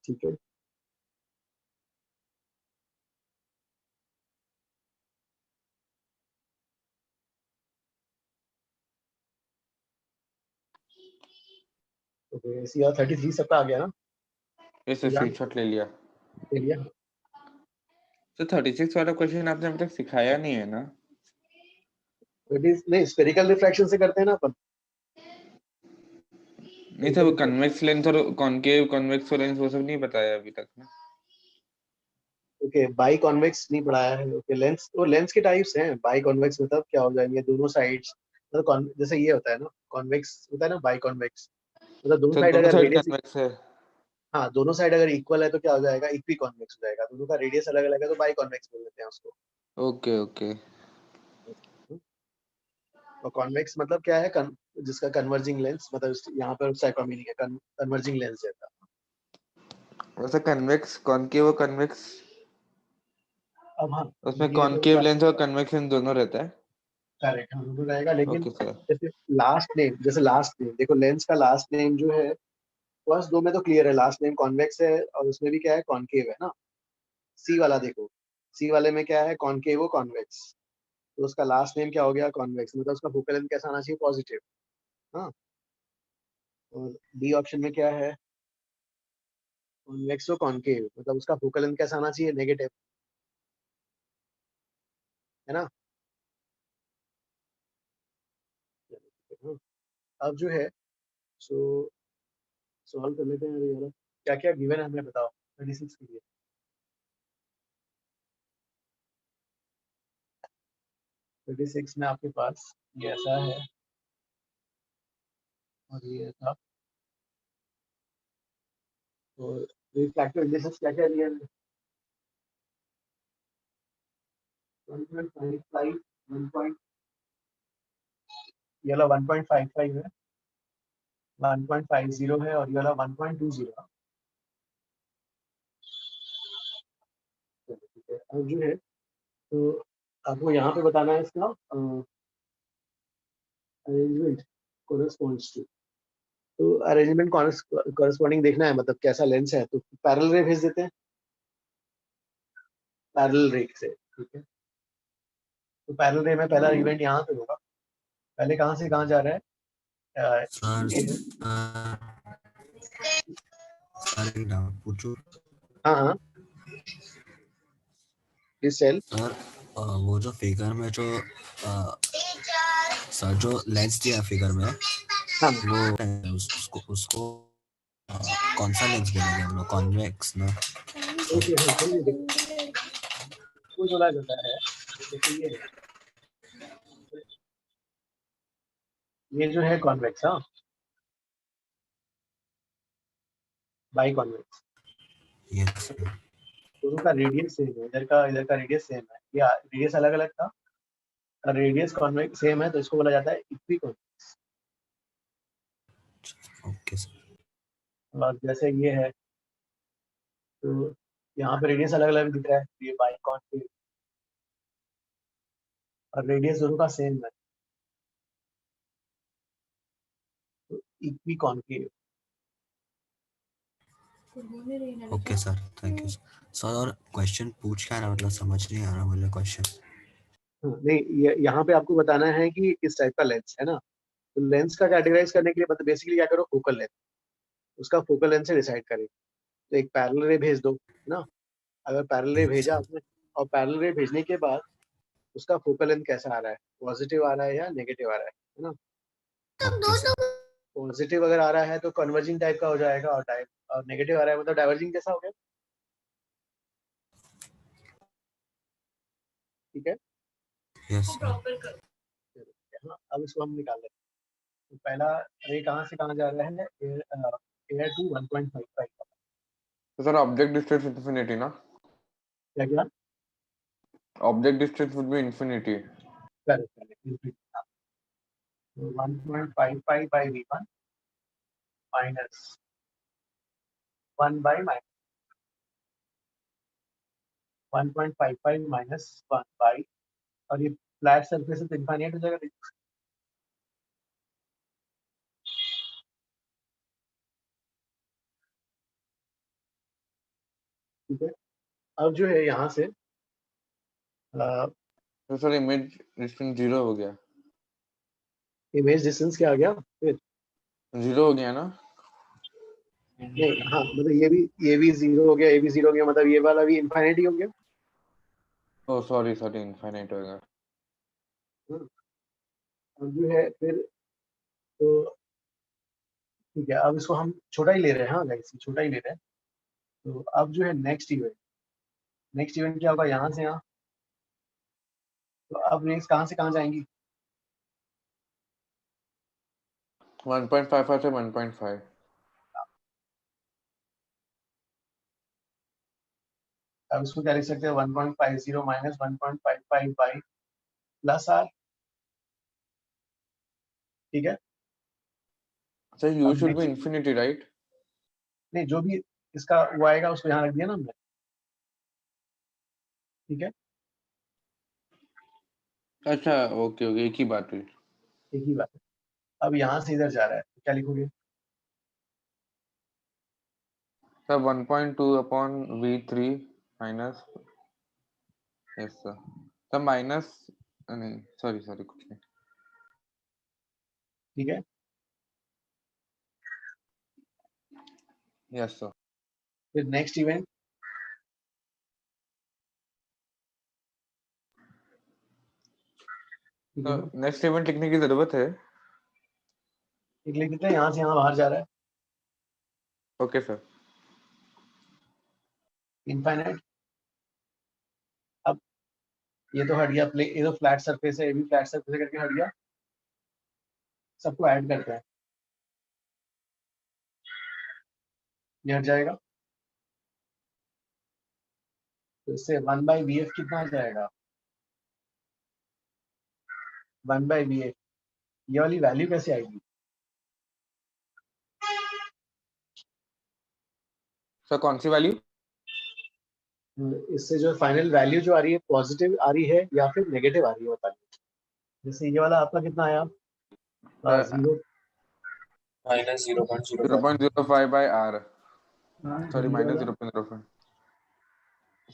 B: ठीक है. ओके, सीआर 33 सबका आ गया ना.
A: इसे स्क्रीनशॉट ले लिया.
B: ले लिया.
A: तो 36 वाला क्वेश्चन आपने अभी तक सिखाया नहीं है ना.
B: इट इज नहीं, स्फेरिकल रिफ्रैक्शन से करते हैं ना अपन.
A: नहीं सर, कन्वेक्स लेंस और कॉनकेव कॉन्वेक्स लेंस वो सब नहीं बताया अभी तक ना.
B: ओके, बाई कॉन्वेक्स नहीं पढ़ाया है. ओके, लेंस और लेंस के टाइप्स हैं. बाई कॉन्वेक्स मतलब क्या हो जाएंगे, दोनों साइड्स मतलब जैसे ये होता है ना, कॉन्वेक्स होता है ना, बाई कॉन्वेक्स मतलब दोनों
A: तो
B: साइड
A: दोनों
B: अगर
A: साइड
B: रेडियस,
A: कन्वेक्स है.
B: हाँ दोनों साइड अगर इक्वल है तो क्या हो जाएगा, इक्वी कॉन्वेक्स हो जाएगा. दोनों का रेडियस अलग अलग है तो बाई कॉन्वेक्स बोल देते हैं उसको.
A: Okay okay.
B: और कॉन्वेक्स मतलब क्या है, जिसका कन्वर्जिंग लेंस, मतलब यहाँ पर उसका क्या मीनिंग है, कन्वर्जिंग लेंस जैसा.
A: वैसे कन्वेक्स कॉनकेव और कन्वेक्स,
B: अब हाँ,
A: उसमें
B: ये
A: कॉनकेव
B: तो
A: लेंस और कन्वेक्स लेंस दोनों रहता है.
B: करेक्ट, हाँ दोनों रहेगा. लेकिन
A: ओके सर.
B: जैसे लास्ट नेम देखो, लेंस का लास्ट नेम जो है, फर्स्ट दो में तो क्लियर है, लास्ट नेम कॉन्वेक्स है और उसमें भी क्या है, कॉनकेव है ना. सी वाला देखो, सी वाले में क्या है, कॉनकेव और कॉन्वेक्स. तो उसका लास्ट नेम क्या हो गया, कॉन्वेक्स. मतलब उसका फोकल लेंथ कैसा आना चाहिए, पॉजिटिव. हाँ. और डी ऑप्शन में क्या है, कॉन्वेक्स और कॉनकेव, मतलब उसका फोकल लेंथ कैसा आना चाहिए, नेगेटिव, है ना. हाँ, अब जो है सो सॉल्व कर लेते हैं. यार क्या क्या गिवन है हमें बताओ 36 के लिए. 36 में आपके पास ये ऐसा है और ये था. तो रिफ्रैक्टिव इंडेक्स क्या क्या दिया है, 1.55 1 point ये वाला 1.55 है, 1.50 है और ये वाला 1.20 है। ठीक है, अब जो है तो आपको यहाँ पे बताना है इसका अरेंजमेंट कोरस्पॉन्ड्स टू, तो अरेंजमेंट कॉरस्पॉन्डिंग देखना है, मतलब कैसा लेंस है, तो पैरेलल रे भेज देते हैं पैरेलल रे से। ठीक है, तो पैरेलल रे में पहला इवेंट यहाँ पे होगा, पहले कहाँ से कहाँ जा रहा है?
F: सर सर एक डाउट पूछूं
B: हाँ हाँ प्लीज टेल।
F: सर, वो जो फिगर में जो सर जो लेंस दिया फिगर में
B: हाँ
F: वो उसको उसको कौन सा लेंस बोलेंगे हम लोग, कॉन्वेक्स ना?
B: ओके हाँ चलिए देखो, वो बोला जाता है, जैसे ये जो है कॉन्वेक्स, हाँ बाई कॉन्वेक्स,
F: यस
B: दोनों का रेडियस सेम है, इधर का रेडियस सेम है, या रेडियस अलग अलग था, रेडियस कॉन्वेक्स सेम है तो इसको बोला जाता है इक्विकॉन्वेक्स।
F: Okay sir.
B: और जैसे ये है तो यहाँ पे रेडियस अलग अलग दिख रहा है, ये बाई कॉन्वेक्स और रेडियस दोनों का सेम है तो equiconcave.
F: Okay sir, thank you sir. और क्वेश्चन पूछ क्या रहा, मतलब समझ नहीं आ रहा मुझे क्वेश्चन।
B: नहीं यहाँ पे आपको बताना है कि किस टाइप का लेंस है ना, तो लेंस का कैटेगराइज करने के लिए मतलब बेसिकली क्या करो, फोकल लेंथ, उसका फोकल लेंथ से डिसाइड करें, तो एक पैरेलल रे भेज दो है ना, अगर पैरेलल रे भेजा आपने और पैरेलल रे भेजने के बाद उसका फोकल लेंथ कैसा आ रहा है, पॉजिटिव आ रहा है या नेगेटिव आ रहा है ना, पॉजिटिव अगर आ रहा है तो कन्वर्जिंग टाइप का हो जाएगा, और नेगेटिव आ रहा है मतलब डाइवर्जिंग जैसा हो गया। ठीक है,
F: यस सर।
B: हाँ, अब इसको हम निकाल लेते हैं, तो पहला रे कहाँ से कहाँ जा रहा है, एयर टू 1.55,
A: तो सर ऑब्जेक्ट डिस्टेंस इंफिनिटी ना?
B: क्या क्या
A: object distance would be infinity.
B: Correct 1.55 by v1 minus 1 by minus 1.55 minus 1 by, और ये फ्लैट सरफेस है तो इनफाइनाइट हो जाएगा। ठीक है, अब जो है यहाँ से
A: तो सर इमेज डिस्टेंस 0 हो गया,
B: इमेज डिस्टेंस क्या आ गया फिर,
A: 0 हो गया ना?
B: नहीं हाँ मतलब ये भी जीरो हो गया, ये भी जीरो हो गया, मतलब ये वाला भी इनफाइनाइट ही हो गया।
A: ओ सॉरी सॉरी, इनफाइनाइट हो गया।
B: अब जो है फिर तो ठीक है, अब इसको हम छोटा ही ले रहे हैं, हाँ गाइस छोटा ही ले रहे हैं, तो अब जो है नेक्स्ट इवेंट क्या होगा, यहाँ से यहाँ, तो अब रेस कहाँ से कहाँ जाएंगी,
A: 1.55 से 1.5।
B: अब इसको क्या लिख सकते हैं, 1.50 माइनस 1.55 बाई प्लस आर। ठीक है,
A: सर यू
B: अब
A: should be
B: next-
A: infinity right?
B: नहीं जो भी इसका वो आएगा उसको यहाँ रख दिया ना हमने। ठीक है,
A: अच्छा ओके ओके, एक ही बात हुई।
B: एक ही बात है, अब यहाँ से इधर जा रहा है तो क्या लिखोगे,
A: sir 1.2 upon v3 minus, yes sir minus, नहीं सॉरी सॉरी कुछ नहीं।
B: ठीक है,
A: यस सर।
B: फिर नेक्स्ट इवेंट
A: नेक्स्ट इवेंट लिखने की जरूरत है?
B: लिख देते हैं, यहाँ से यहाँ बाहर जा रहा है
A: ओके सर।
B: इनफाइनाइट। अब ये तो हट गया, प्ले ये तो फ्लैट सरफेस है, ये भी फ्लैट सरफेस करके हट गया, सबको ऐड करते हैं, ये हट जाएगा, तो इससे 1 बाई वी एफ कितना आ जाएगा, 1 by VA, ये वाली वैल्यू कैसे आएगी?
A: सर कौन सी वैल्यू?
B: इससे जो फाइनल वैल्यू जो आ रही है पॉजिटिव आ रही है या फिर नेगेटिव आ रही है, बताइए। जैसे ये वाला आपका कितना आया? 0
J: minus 0.05.
A: 0.05 by R. Sorry,
B: ये
A: minus
B: वाला
A: 0.05.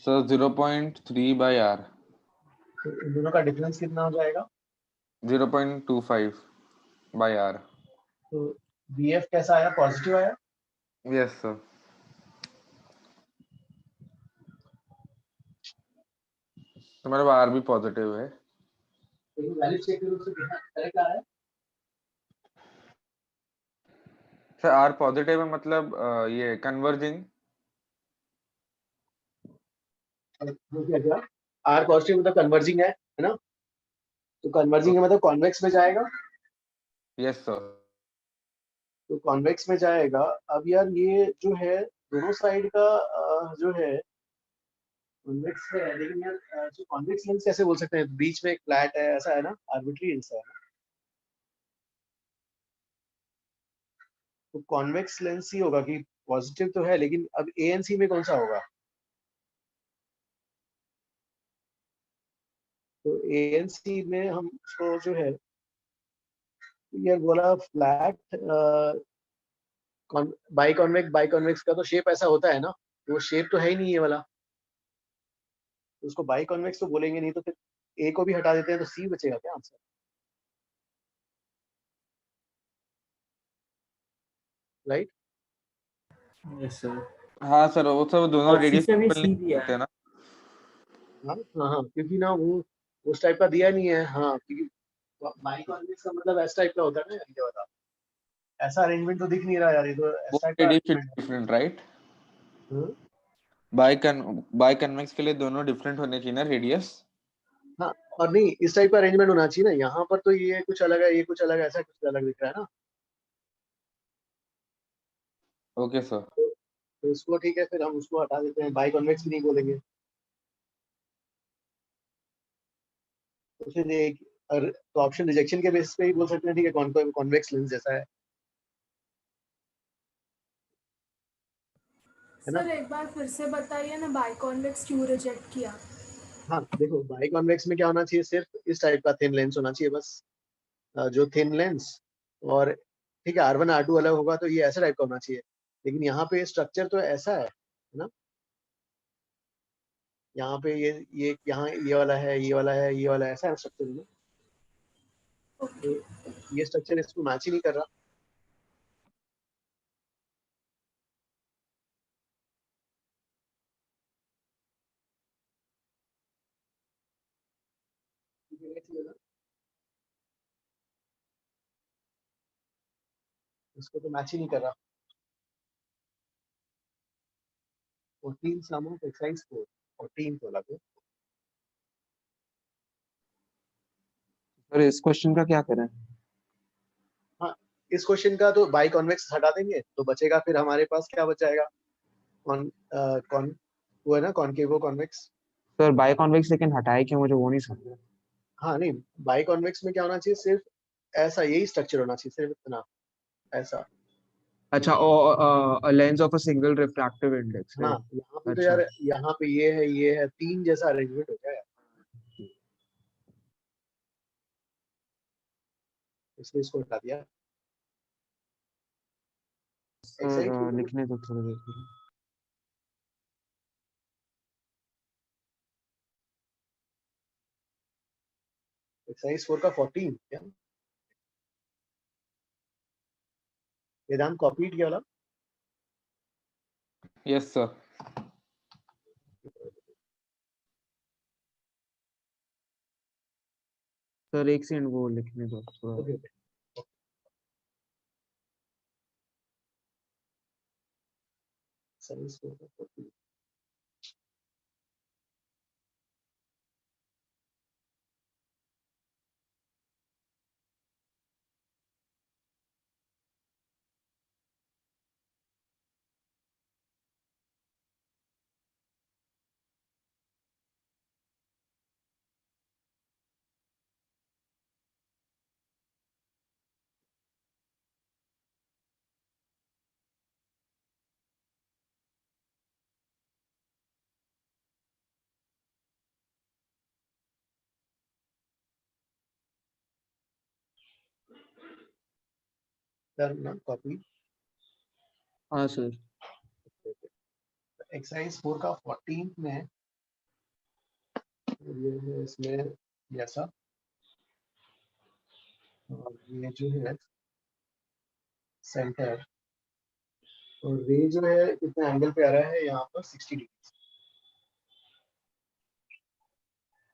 A: So 0.3 by R.
B: तो इन दोनों का डिफरेंस कितना हो जाएगा?
A: 0.25 by R.
B: तो VF कैसा आया? पॉजिटिव आया?
A: Yes, sir. तो मेरा R भी पॉजिटिव है।
B: लेकिन वैल्यू चेक करो तो करेक्ट आ रहा है।
A: सर R पॉजिटिव है मतलब ये कन्वर्जिंग।
B: क्या R पॉजिटिव मतलब कन्वर्जिंग है ना? तो कन्वर्जिंग है मतलब कॉन्वेक्स में जाएगा।
A: Yes sir.
B: तो कॉन्वेक्स में जाएगा। अब यार ये जो है दोनों साइड का जो है कॉन्वेक्स है, लेकिन यार जो कॉन्वेक्स लेंस कैसे बोल सकते हैं? बीच में एक फ्लैट है, ऐसा है ना? आर्बिट्री आंसर है ना? तो कॉन्वेक्स लेंस ही होगा कि पॉजिटिव तो है, लेकिन अब ANC में कौन सा होगा? तो ANC में हम उसको जो है यार बोला फ्लैट बाई कॉन्वेक्स का तो शेप ऐसा होता है ना, तो वो शेप तो है ही नहीं ये वाला, तो उसको बाई कॉन्वेक्स तो बोलेंगे नहीं, तो फिर ए को भी हटा देते हैं तो सी बचेगा क्या आंसर? राइट?
I: Yes, sir.
A: हाँ सर, वो सब दोनों
I: और
A: रेडियस
I: शीशे में
A: इक्वल नहीं
I: सी दिया
A: होते
I: है।
A: ना।
B: हाँ हाँ हाँ, क्योंकि ना वो उस टाइप का दिया नहीं है। हाँ, क्योंकि बाई कॉन्वेक्स का मतलब ऐसा टाइप का होता है ना यार, ये वाला ऐसा अरेंजमेंट तो दिख नहीं रहा यार, ये तो
A: वो
B: ऐसा टाइप का
A: रेडियस
B: अरेंजमेंट
A: डिफरेंट राइट।
B: है।
A: बाई कन्वेक्स के लिए दोनों डिफरेंट होने चाहिए ना रेडियस।
B: हाँ, और नहीं इस टाइप का अरेंजमेंट होना चाहिए ना, यहाँ पर तो ये कुछ अलग है, ये कुछ अलग है, ऐसा कुछ अलग दिख रहा है ना।
A: Okay sir.
B: तो इसको ठीक है, फिर हम उसको हटा देते हैं, बाई कॉन्वेक्स भी नहीं बोलेंगे। तो फिर एक तो ऑप्शन रिजेक्शन के बेसिस पे ही बोल सकते हैं ठीक है, कॉन्वेक्स लेंस जैसा है ना?
H: सर एक बार फिर से बताइए ना, बाई कॉन्वेक्स क्यों रिजेक्ट किया?
B: हाँ देखो, बाई कॉन्वेक्स में क्या होना चाहिए? सिर्फ इस टाइप का थिन लेंस होना चाहिए बस, जो थिन लेंस। और ठीक है, R1 R2 अलग होगा तो ये ऐसा टाइप का होना चाहिए, लेकिन यहाँ पे स्ट्रक्चर तो ऐसा है ना? यहाँ पे ये यहाँ ये वाला है, ये वाला है, ये वाला ऐसा है स्ट्रक्चर में। तो ये स्ट्रक्चर इसको मैच ही नहीं कर रहा। इसको तो मैच ही नहीं कर रहा। 14 sum of exercise 4, 14 बोला तो।
G: सर इस क्वेश्चन का क्या करें?
B: हाँ, इस क्वेश्चन का तो बाई कॉन्वेक्स हटा देंगे तो बचेगा, फिर हमारे पास क्या बच जाएगा? कॉन वो है ना, concave convex.
G: Sir by convex लेकिन हटाए क्यों, मुझे वो नहीं समझ।
B: हाँ नहीं, बाई कॉन्वेक्स में क्या होना चाहिए? सिर्फ ऐसा यही स्ट्रक्चर होना चाहिए, सिर्फ इतना ऐसा।
G: अच्छा, और lens of a single refractive index.
B: हाँ, यहाँ पे तो
G: अच्छा।
B: यार यहाँ पे ये है तीन जैसा अरेंजमेंट हो गया यार, इसलिए इसको हटा दिया।
G: सर लिखने दो थोड़ी देर के लिए।
B: एक्सरसाइज 4 का 14 क्या वेदांत कॉपीड किया वाला?
A: Yes sir.
G: सर एक सेकंड, वो लिखने दो थोड़ा।
B: ओके, एक्सरसाइज 4 का 14। करना कॉपी।
G: हाँ सर।
B: एक्सरसाइज 4 का 14 में ये है, इसमें जैसा, और ये जो है सेंटर, और रे जो है कितने एंगल पे आ रहा है यहाँ पर 60 डिग्री,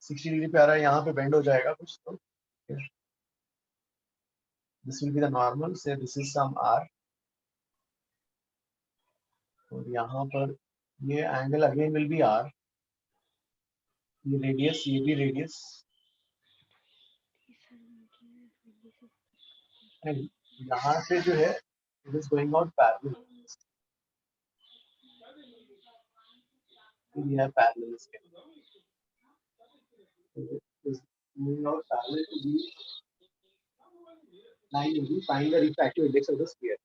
B: 60 डिग्री पे आ रहा है, यहाँ पे बेंड हो जाएगा कुछ तो this will be the normal, say this is some R, और यहाँ पर ये angle again will be R, ये रेडियस, ये भी रेडियस, एंड यहाँ पे जो है it is going out parallel, ये है पैरेलल इसके, is moving out parallel to the line will be find the refractive index of the sphere.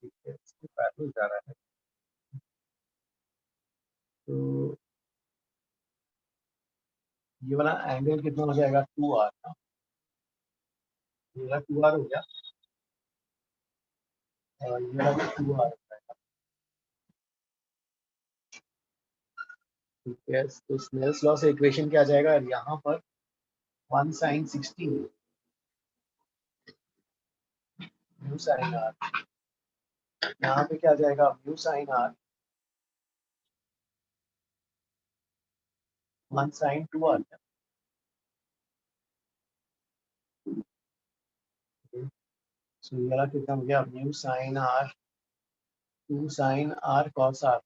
B: ठीक है, इसके पैरेलल जा रहा है, तो ये वाला एंगल कितना हो जाएगा 2r ना, ये वाला 2r हो गया, और ये वाला भी 2r हो जाएगा। ठीक है, तो स्नेल्स लॉ से इक्वेशन क्या आ जाएगा, यहाँ पर 1 sin 60 म्यू sin r, यहाँ पे क्या आ जाएगा mu sin r 1 sin 2r, so ये वाला कितना हो गया mu sin r 2 sin r cos r,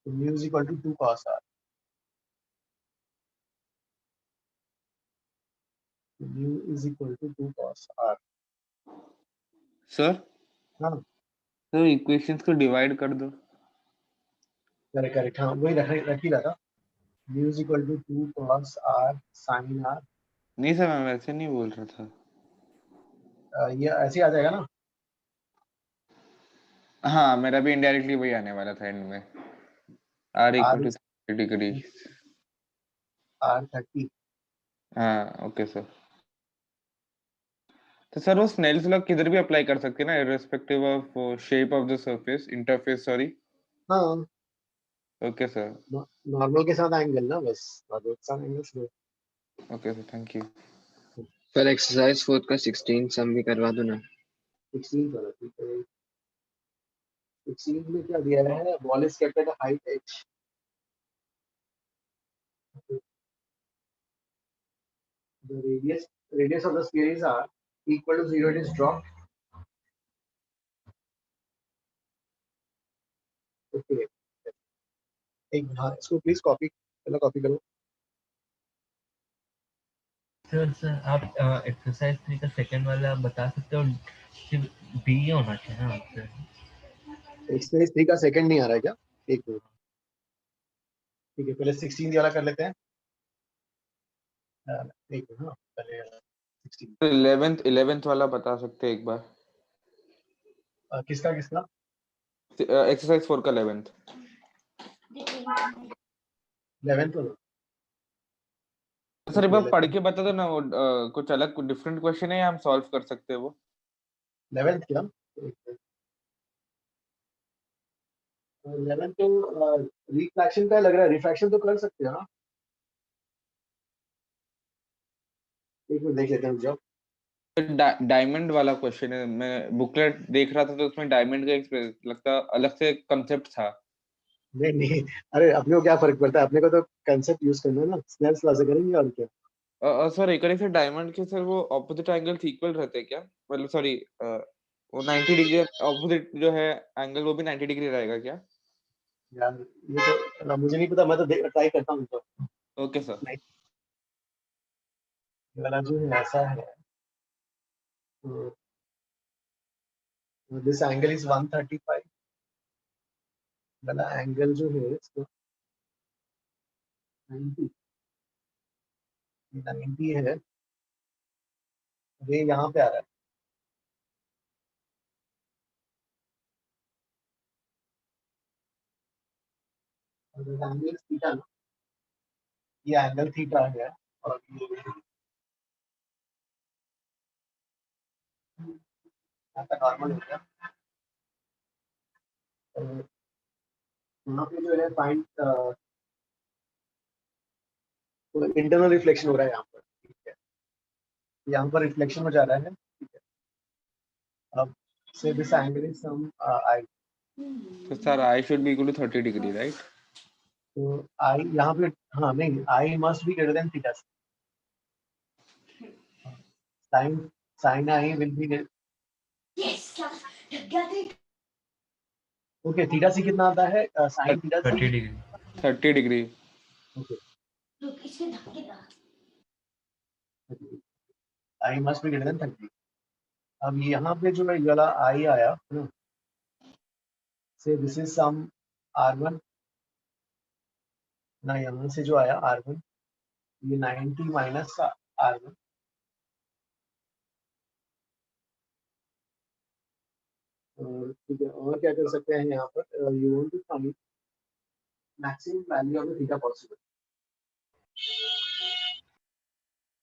B: तो mu is equal to 2 cos r, mu is equal to 2 cos r।
A: Sir
B: हाँ
A: तो इक्वेशंस को डिवाइड कर दो।
B: करेक्ट करेक्ट, हाँ वही रख ही रहा था, mu is equal to 2 cos r sin r,
A: नहीं सर, मैं वैसे नहीं बोल रहा था।
B: ये ऐसे ही आ जाएगा ना,
A: हाँ, मेरा भी इनडायरेक्टली वही आने वाला था एंड में, r equal to 30 degree.
B: r30।
A: हाँ ओके सर। तो सर वो स्नेल्स लॉ किधर भी अप्लाई कर सकते हैं ना, irrespective of shape of the surface, interface, sorry.
B: हाँ
A: ओके सर।
B: नॉर्मल के साथ एंगल ना, बस नॉर्मल के साथ एंगल से।
A: Okay sir, thank you.
E: Sir exercise 4 का 16 सम भी करवा दो ना।
B: 16 वाला ठीक है, 16 में क्या दिया है, ball is kept at a height h, the radius of the sphere is r, equal to 0, it is dropped। Okay, एक हाँ इसको प्लीज कॉपी, पहले कॉपी करो।
D: सर आप एक्सरसाइज 3 का सेकंड वाला बता सकते हो, सिर्फ बी होना चाहिए ना आंसर।
B: एक्सरसाइज 3 का सेकंड नहीं आ रहा है क्या, एक मिनट, ठीक है पहले 16 वाला कर लेते हैं, एक मिनट, हाँ पहले 16
A: 11th वाला बता सकते हैं एक बार।
B: किसका किसका,
A: एक्सरसाइज 4 का 11th।
B: 11th वाला,
A: सर एक बार पढ़ के बता दो ना, वो कुछ अलग डिफरेंट क्वेश्चन है या हम सॉल्व कर सकते हैं वो?
B: 11th क्या, 11th तो रिफ्रैक्शन का लग रहा है, रिफ्रैक्शन तो कर सकते हो ना, एक मिनट देख लेते हैं जब।
A: डायमंड वाला क्वेश्चन है, मैं बुकलेट देख रहा था तो उसमें डायमंड का एक लगता अलग से कंसेप्ट था।
B: नहीं नहीं, अरे अपने को क्या फर्क पड़ता है, अपने को तो कंसेप्ट यूज करना है ना, स्नेल्स लॉ से करेंगे और क्या।
A: सर एक से डायमंड के सर वो ऑपोजिट एंगल्स इक्वल रहते हैं क्या, मतलब सॉरी वो 90 डिग्री ऑपोजिट जो है एंगल, वो भी 90 डिग्री रहेगा क्या?
B: यार ये तो मुझे नहीं पता, मैं तो ट्राई करता हूँ तो।
A: Okay sir.
B: ये वाला जो है ऐसा है, दिस एंगल इज 135, वाला एंगल जो है इसको 90 है, ये यहाँ पे आ रहा है, और this angle is theta ना, ये एंगल थीटा है, और ये यहाँ का नॉर्मल हो गया। यहाँ पे जो है फाइंड इंटरनल रिफ्लेक्शन हो रहा है यहाँ पर, ठीक है, यहाँ पर रिफ्लेक्शन हो जा रहा है, ठीक है। अब say this angle is some I,
A: So sir, I should be equal to 30 degree, right?
B: तो आई यहाँ पे, हाँ नहीं, I must be greater than theta, sine sine I will be, okay, theta C कितना आता है, sine theta
D: 30
B: C,
D: degree
A: 30 degree.
B: Okay, I must be greater than 30। अब यहाँ पे जो है ये वाला आई आया है ना, से दिस इज सम R1 ना, यहाँ से जो आया R1, ये 90 माइनस R1, ठीक है। और क्या कर सकते हैं यहाँ पर, you want to find maximum value of theta possible,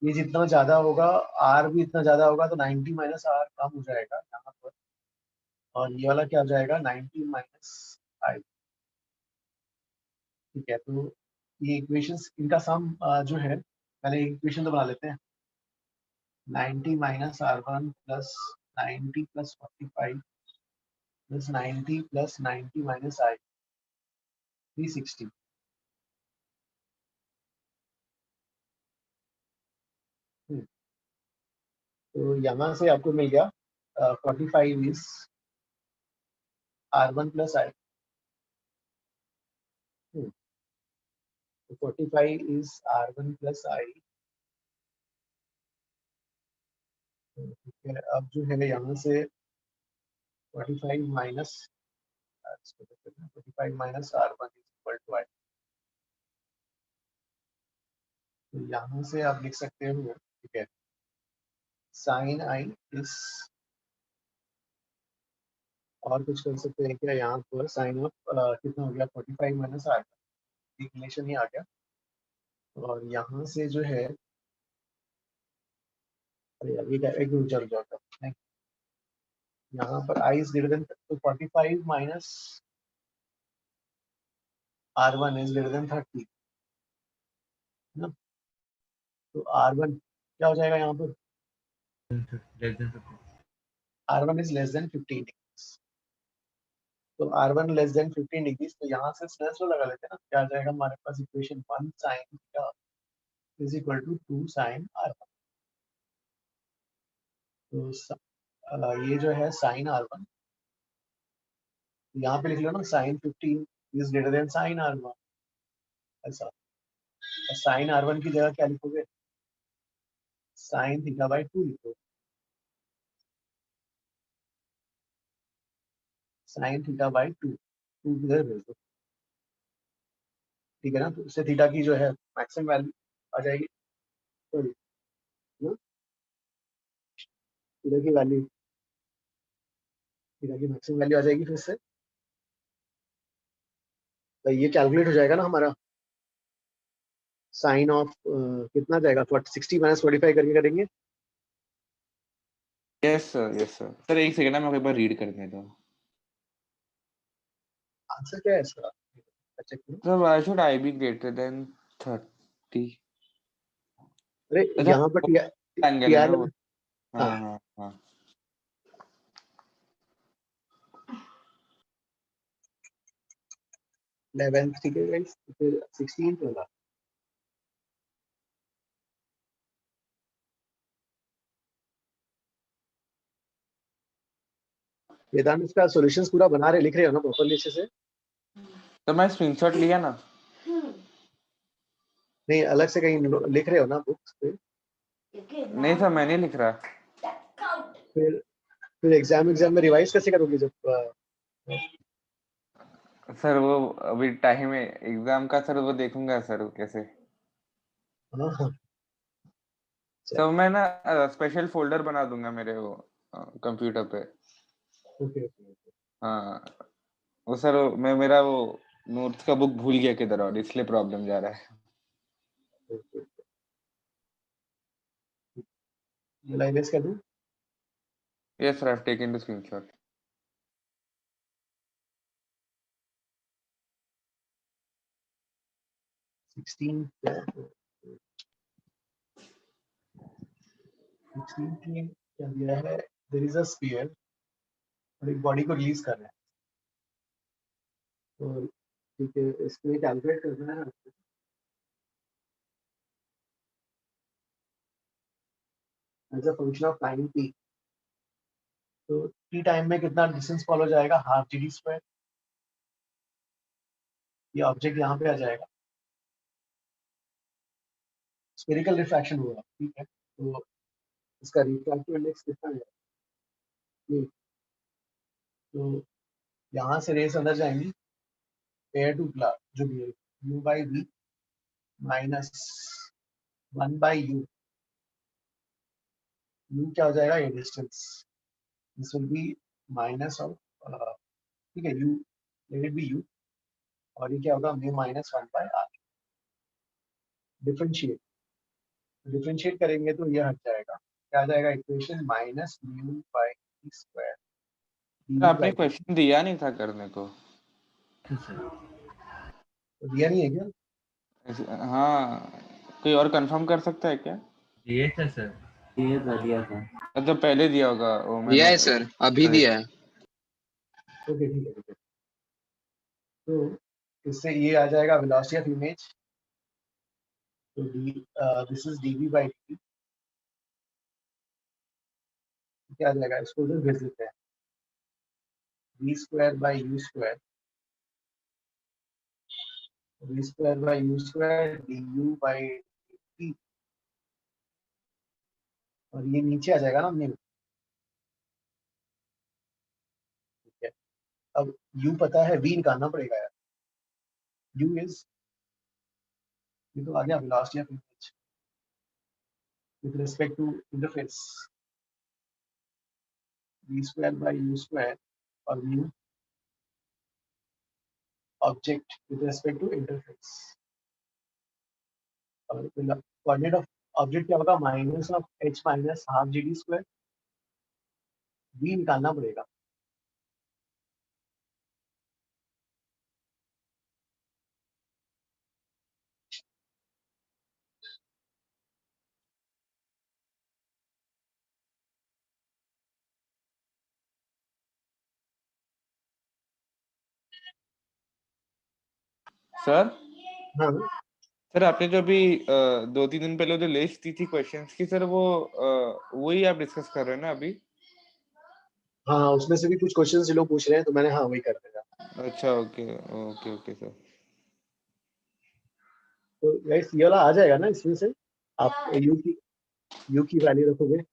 B: ये जितना ज्यादा होगा R भी इतना ज्यादा होगा, तो 90 माइनस R कम हो जाएगा यहाँ पर, और ये वाला क्या हो जाएगा 90 माइनस I, ठीक है। तो ये इक्वेशंस, इनका सम जो है, पहले इक्वेशन तो बना लेते हैं, 90 minus R1 plus 90 plus 45 plus 90 plus 90 minus I, 360। तो यहाँ से आपको मिल गया 45 इज R1 प्लस I, 45 इज R1 प्लस I, ठीक है। अब जो है यहाँ से 45 minus 45 minus R1 is equal to I, तो यहाँ से आप लिख सकते हो, ठीक है, साइन I इज, और कुछ कर सकते हैं क्या यहाँ पर, साइन ऑफ कितना हो गया 45 माइनस R1, रिलेशन ही आ गया, और यहाँ से जो है, अरे यार ये क्या, एक मिनट चल जाता नहीं, यहाँ पर I इज ग्रेटर देन, तो 45 minus R1 is greater than 30 ना, तो R1 क्या हो जाएगा यहाँ पर,
D: less than 50
B: R1 is less than 15 degrees, तो R1 लेस देन 15 डिग्रीज, तो यहाँ से स्नेल्स लॉ लगा लेते हैं ना, क्या आ जाएगा हमारे पास equation 1 sin theta is equal to 2 sin R1, तो ये जो है sin R1, यहाँ पे लिख लो ना, sin 15 is greater then sin R1, ऐसा, sin R1 की जगह क्या लिखोगे, sin थीटा बाई 2 लिखो, sin थीटा बाई 2, 2 किधर भेज दो, ठीक है ना, तो इससे थीटा की जो है मैक्सिमम वैल्यू आ जाएगी, सॉरी थीटा की वैल्यू, थीटा की मैक्सिमम वैल्यू आ जाएगी, फिर से तो ये कैलकुलेट हो जाएगा ना हमारा, साइन ऑफ कितना जाएगा, 60 माइनस 45 करके करेंगे,
A: Yes sir, yes sir. Sir एक सेकंड ना, मैं एक बार रीड करने दो।
B: आंसर क्या है इसका, चेक करो।
A: Sir, why should I be greater than 30?
B: अरे
A: अच्छा,
B: यहाँ पर
A: एंगल है ना वो।
B: हाँ।
A: हाँ हाँ हाँ।
B: 11 ठीक है गाइस, फिर 16 होगा, वेदांत इसका सॉल्यूशंस पूरा बना रहे, लिख रहे हो ना प्रॉपर्ली अच्छे से,
A: तो मैं स्क्रीनशॉट लिया ना।
B: नहीं अलग से कहीं लिख रहे हो ना बुक्स पे,
A: नहीं सर, मैं नहीं लिख रहा।
B: फिर एग्जाम में रिवाइज कैसे करोगे जब
A: सर वो अभी टाइम है एग्जाम का, सर वो देखूंगा सर कैसे।
B: हाँ,
A: तो मैं ना स्पेशल फोल्डर बना दूंगा मेरे वो कंप्यूटर पे।
B: ओके
A: हाँ वो सर मैं मेरा वो नोट्स का बुक भूल गया किधर, और इसलिए प्रॉब्लम जा रहा है।
B: लाइनेस कर दूं,
A: Yes, sir. I've taken the screenshot.
B: Sixteen की क्या दिया है? There is a sphere और एक बॉडी को रिलीज कर रहे हैं, तो ठीक है, इसको कैलकुलेट करना है as a function of time t। तो t टाइम में कितना डिस्टेंस फॉलो जाएगा, हाफ जी डी स्क्वायर। ये ऑब्जेक्ट यहाँ पे आ जाएगा, स्फेरिकल रिफ्रैक्शन होगा, ठीक है। तो इसका रिफ्रैक्टिव इंडेक्स कितना है ये, तो यहाँ से रेस अंदर जाएंगी, एयर टू ग्लास जो भी है, u by v minus 1 by u। u क्या हो जाएगा, ये distance, this will B minus of, ठीक है, u let it be u, और ये क्या होगा, mu minus 1 by r। Differentiate करेंगे तो ये हट जाएगा, क्या आ जाएगा equation, minus mu by square
A: sir आपने क्वेश्चन दिया नहीं था करने को।
B: दिया नहीं है क्या?
A: हाँ, कोई और कंफर्म कर सकता है क्या?
D: दिए थे सर।
I: दिया था।
A: तो पहले दिया होगा वो
E: दिया
A: मैंने।
E: है सर, अभी दिया है।
B: ओके ठीक है, ठीक है। तो इससे ये आ जाएगा वेलोसिटी ऑफ इमेज, तो this is dv by dt, क्या आ जाएगा, इसको उधर भेज देते हैं, v square by U square, v square by U square du by dt, और ये नीचे आ जाएगा ना म्यू, ठीक है। अब u पता है, v निकालना पड़ेगा यार, u इज, ये तो आ गया velocity of image with respect to interface, v square by U square और mu object with respect to interface, और कोऑर्डिनेट ऑफ ऑब्जेक्ट क्या होगा, minus of h minus half G D square, v निकालना पड़ेगा।
A: सर
B: हाँ
A: sir आपने जो अभी 2-3 दिन पहले जो लिस्ट दी थी क्वेश्चंस की, सर वो वही आप डिस्कस कर रहे हैं ना अभी?
B: हाँ, उसमें से भी कुछ क्वेश्चंस ये लोग पूछ रहे हैं, तो मैंने हाँ वही कर दिया।
A: अच्छा, ओके ओके ओके सर।
B: तो गाइस ये वाला आ जाएगा ना, इसमें से आप u की वैल्यू रखोगे,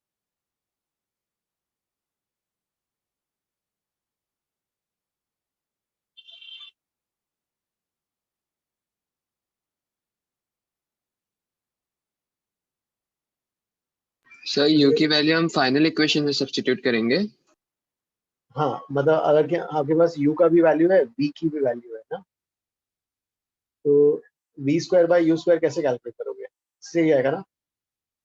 E: सर u की वैल्यू हम फाइनल इक्वेशन में सब्स्टिट्यूट करेंगे।
B: हाँ मतलब अगर क्या आपके पास u का भी वैल्यू है, v की भी वैल्यू है ना, तो v square by U square कैसे कैलकुलेट करोगे, इससे ही आएगा ना,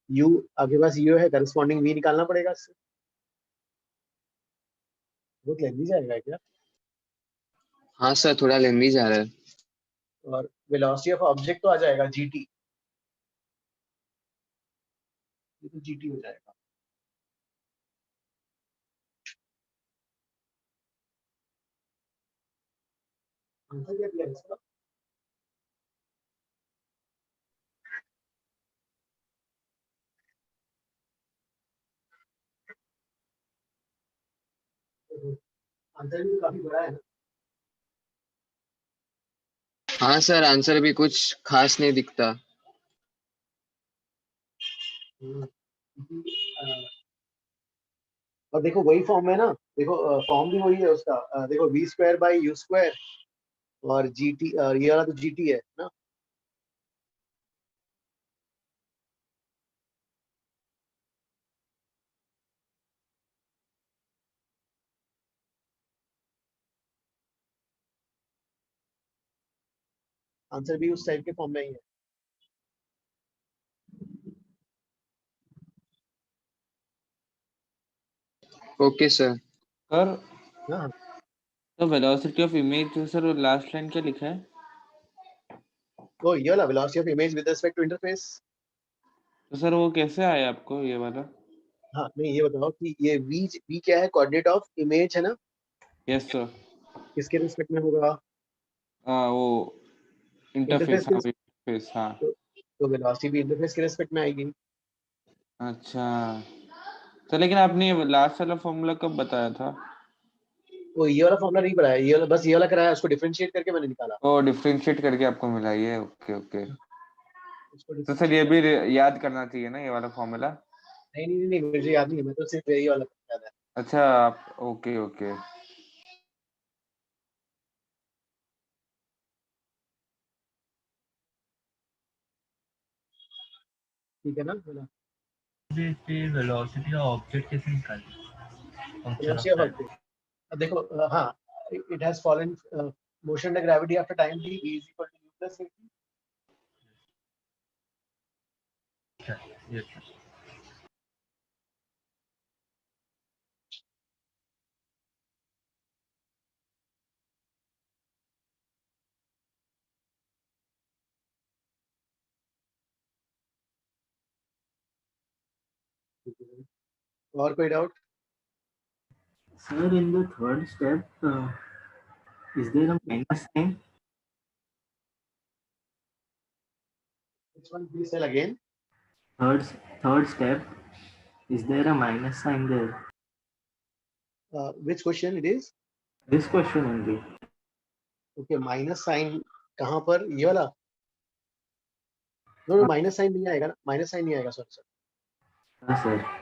B: u आपके पास u है, करस्पॉन्डिंग v निकालना पड़ेगा इससे, बहुत लेंदी जाएगा क्या।
E: हाँ सर, थोड़ा लेंदी जा रहा है।
B: और वेलोसिटी ऑफ ऑब्जेक्ट तो आ जाएगा gt, ये तो gt हो जाएगा। आंसर क्या दिया इसका, आंसर भी काफी बड़ा है ना।
E: हाँ सर, आंसर भी कुछ खास नहीं दिखता।
B: और देखो वही फॉर्म है ना, देखो फॉर्म भी वही है उसका, देखो v square by U square और gt, ये वाला तो gt है ना, आंसर भी उस टाइप के फॉर्म में ही है।
E: Okay sir.
A: सर
B: हाँ
A: तो velocity of image sir last line क्या लिखा है?
B: तो ये वाला velocity of image with respect to interface.
A: तो सर वो कैसे आया आपको ये वाला?
B: हाँ नहीं, ये बताओ कि ये v क्या है, कोऑर्डिनेट ऑफ इमेज है ना,
A: यस सर।
B: किसके रिस्पेक्ट में होगा?
A: वो
B: इंटरफेस
A: इंटरफेस,
B: के
A: हाँ इंटरफेस, हाँ।
B: तो वेलोसिटी भी इंटरफेस के रिस्पेक्ट में आएगी।
A: अच्छा, तो लेकिन आपने लास्ट वाला फॉर्मूला कब बताया था?
B: वो ये वाला फॉर्मूला नहीं बनाया, ये वाला बस ये वाला कराया, उसको डिफरेंशिएट करके मैंने निकाला।
A: वो डिफरेंशिएट करके आपको मिला ये, ओके ओके।
B: उसको
A: तो सर ये भी याद करना चाहिए ना ये वाला फॉर्मूला?
B: नहीं, मुझे याद नहीं है, मैं तो सिर्फ यही वाला याद है।
A: अच्छा आप, ओके ओके।
B: ठीक है ना, बोला
D: फिर वेलोसिटी ऑफ ऑब्जेक्ट कैसे निकालें? Function of
B: velocity of
D: time.
B: Object. अब देखो हाँ, it has fallen motion under gravity after time t v is equal to u plus at।
D: Yes sir.
B: और कोई doubt?
I: Sir, in the third step, is there a minus sign?
B: Which one, please tell again?
I: Third step, is there a minus sign there?
B: Which question it is?
I: This question only.
B: Okay, minus sign कहाँ पर, ये वाला? No minus sign नहीं आएगा ना, minus sign नहीं आएगा, sorry sir.
I: हाँ सर।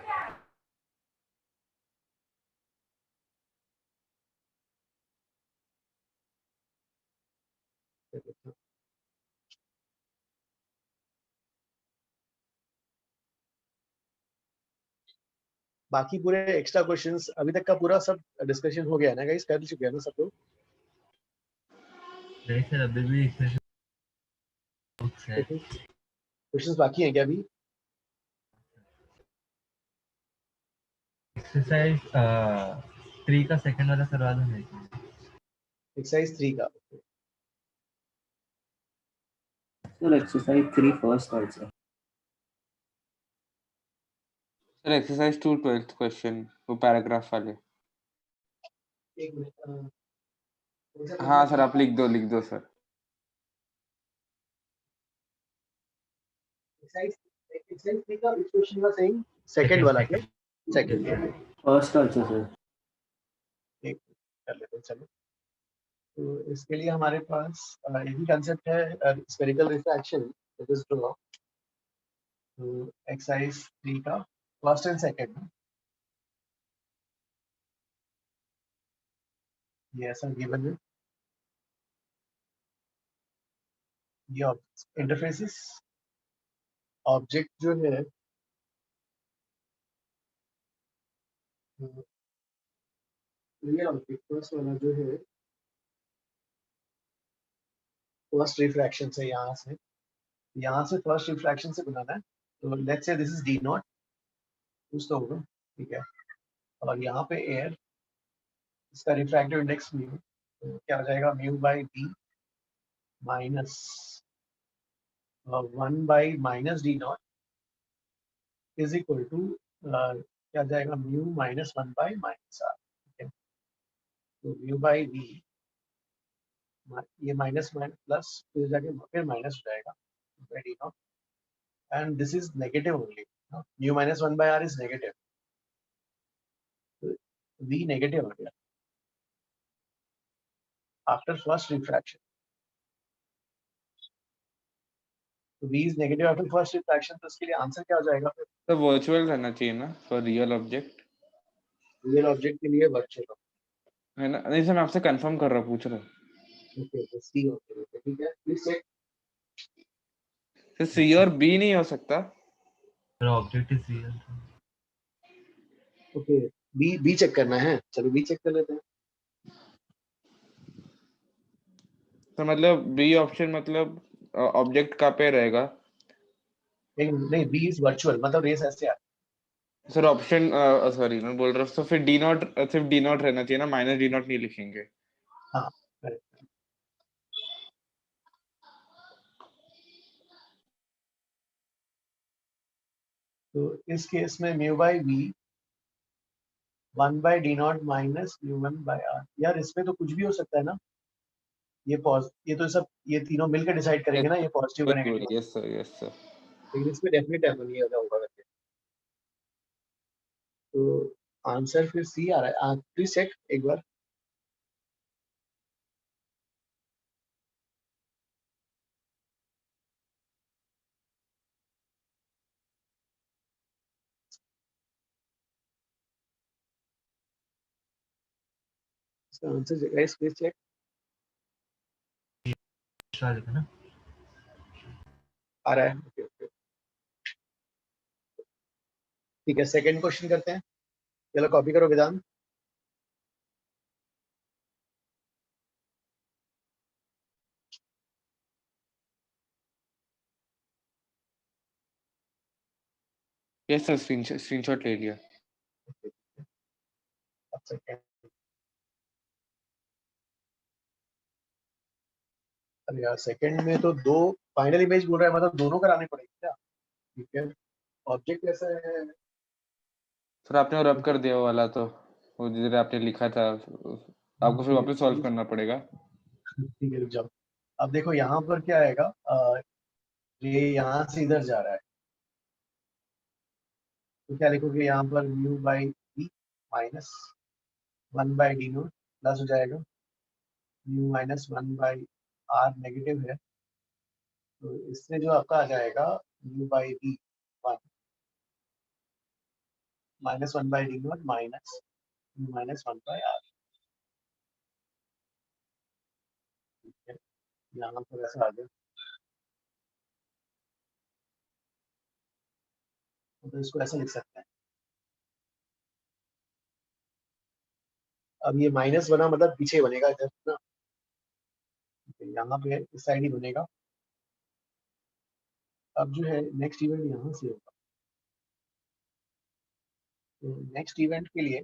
B: बाकी पूरे एक्स्ट्रा क्वेश्चंस अभी तक का पूरा सब डिस्कशन हो गया ना गाइस, कर चुके हैं ना सब लोग?
D: नहीं सर, अभी भी
B: क्वेश्चंस बाकी हैं क्या अभी?
D: एक्सरसाइज 3 का सेकंड वाला करवा दो मेरे को।
B: एक्सरसाइज 3 का
I: Sir, exercise 3 first also.
A: Sir exercise 2 12th question, वो पैराग्राफ वाले।
B: एक मिनट।
A: हाँ सर आप लिख दो सर।
B: एक्सरसाइज 3 का which question was saying? Second वाला क्या? सेकंड।
I: First also sir.
B: एक कर लेते हैं, चलो। तो इसके लिए हमारे पास एक ही कंसेप्ट है, spherical refraction. It is draw तो एक्सरसाइज 3 का फर्स्ट एंड सेकंड, ये ऐसा गिवन है। ये इंटरफेसेस ऑब्जेक्ट जो है रियल ऑब्जेक्ट, फर्स्ट वाला जो है फर्स्ट रिफ्रैक्शन से, यहाँ से फर्स्ट रिफ्रैक्शन से बनाना है। तो let's say this is D not, कुछ तो होगा, ठीक है। और यहाँ पे एयर, इसका रिफ्रैक्टिव इंडेक्स म्यू, तो क्या हो जाएगा, mu by D minus 1 by minus D not is equal to क्या जाएगा, mu minus 1 by minus R, ठीक है। तो म्यू बाई डी, ये माइनस प्लस फिर जाके फिर माइनस हो जाएगा by D not, and this is negative only. Mu minus 1 by R is negative, v negative हो गया आफ्टर फर्स्ट रिफ्रैक्शन। तो v is negative after first refraction, तो इसके लिए आंसर क्या हो जाएगा फिर?
A: तो वर्चुअल रहना चाहिए ना for real object,
B: real object के लिए वर्चुअल,
A: है ना? नहीं सर मैं आपसे कंफर्म कर रहा हूँ, पूछ रहा हूँ।
B: ओके तो सी ओके ठीक है, प्लीज चेक।
A: सर सी और बी नहीं हो सकता?
D: Sir object is real.
B: Okay B check करना है, चलो बी चेक कर लेते हैं।
A: तो मतलब बी ऑप्शन मतलब ऑब्जेक्ट का पे रहेगा?
B: नहीं बी इज वर्चुअल, मतलब रेस ऐसे आ,
A: सर ऑप्शन सॉरी मैं बोल रहा हूँ, तो फिर डी नॉट सिर्फ डी नॉट रहना चाहिए ना, माइनस डी नॉट नहीं लिखेंगे।
B: हाँ correct. तो इस केस में mu by v 1 by D not minus mu 1 by R. यार इसमें तो कुछ भी हो सकता है ना, ये तो सब ये तीनों मिलकर डिसाइड करेंगे ना, ये पॉजिटिव या negative.
A: Yes sir, yes sir.
B: लेकिन इसमें डेफिनेट है नहीं होगा करके। तो आंसर फिर सी आ रहा है। प्लीज चेक एक बार। इसका answer guys please check.
D: Extra लिखा ना।
B: आ रहा है, ओके ओके ठीक है। सेकंड क्वेश्चन करते हैं, चलो कॉपी करो वेदांत।
A: यस सर, स्क्रीनशॉट ले लिया।
B: अब सेकंड, अरे यार सेकंड में तो दो फाइनल इमेज बोल रहा है, मतलब दोनों कराने पड़ेंगे क्या? ठीक है, ऑब्जेक्ट ऐसा है।
A: सर आपने रब कर दिया वो वाला, तो वो जिधर आपने लिखा था आपको फिर वापस सॉल्व करना पड़ेगा।
B: ठीक है रुक जाओ। अब देखो यहाँ पर क्या आएगा, ये यहाँ से इधर जा रहा है, तो क्या लिखोगे यहाँ पर mu by D minus 1 by D naught plus हो जाएगा mu minus 1 by R negative है, तो इससे जो आपका आ जाएगा mu by D 1 minus 1 by D naught minus mu minus 1 by R. ठीक है, यहाँ पर ऐसा आ गया, तो इसको ऐसा लिख सकते हैं। अब ये माइनस बना मतलब पीछे बनेगा इधर ना, यहाँ पे इस साइड ही बनेगा। अब जो है नेक्स्ट इवेंट यहाँ से होगा, तो नेक्स्ट इवेंट के लिए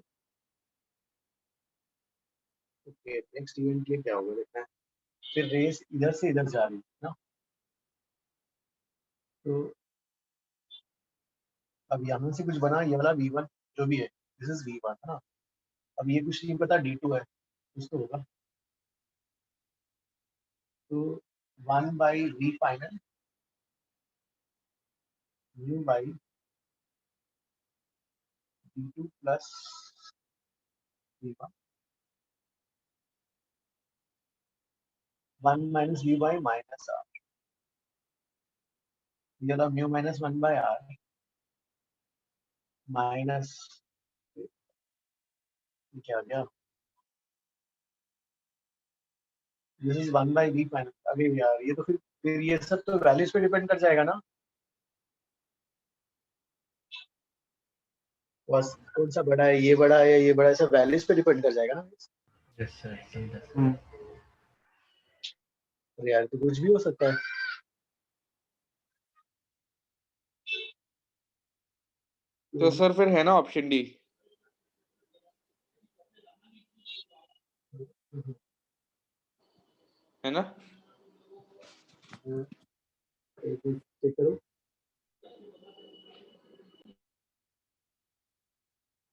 B: ओके, नेक्स्ट इवेंट के लिए क्या होगा देखना है। फिर रेस इधर से इधर जा रही है ना, तो अब यहाँ से कुछ बना, ये वाला v1 जो भी है, दिस इज v1 है ना। अब ये कुछ नहीं पता d2 है, कुछ तो होगा। तो 1 by v final mu by d2 plus v1 1 minus v by minus r, ये वाला mu minus 1 by r minus क्या हो गया, this is 1 by v final. अरे यार ये तो फिर ये सब तो वैल्यूज पे डिपेंड कर जाएगा ना, बस कौन सा बड़ा है, ये बड़ा है या ये बड़ा है, सब वैल्यूज पे डिपेंड कर जाएगा ना।
D: यस सर, समझा।
B: अरे यार तो कुछ भी हो सकता है।
A: तो सर फिर है ना ऑप्शन डी, है ना?
B: चेक करो,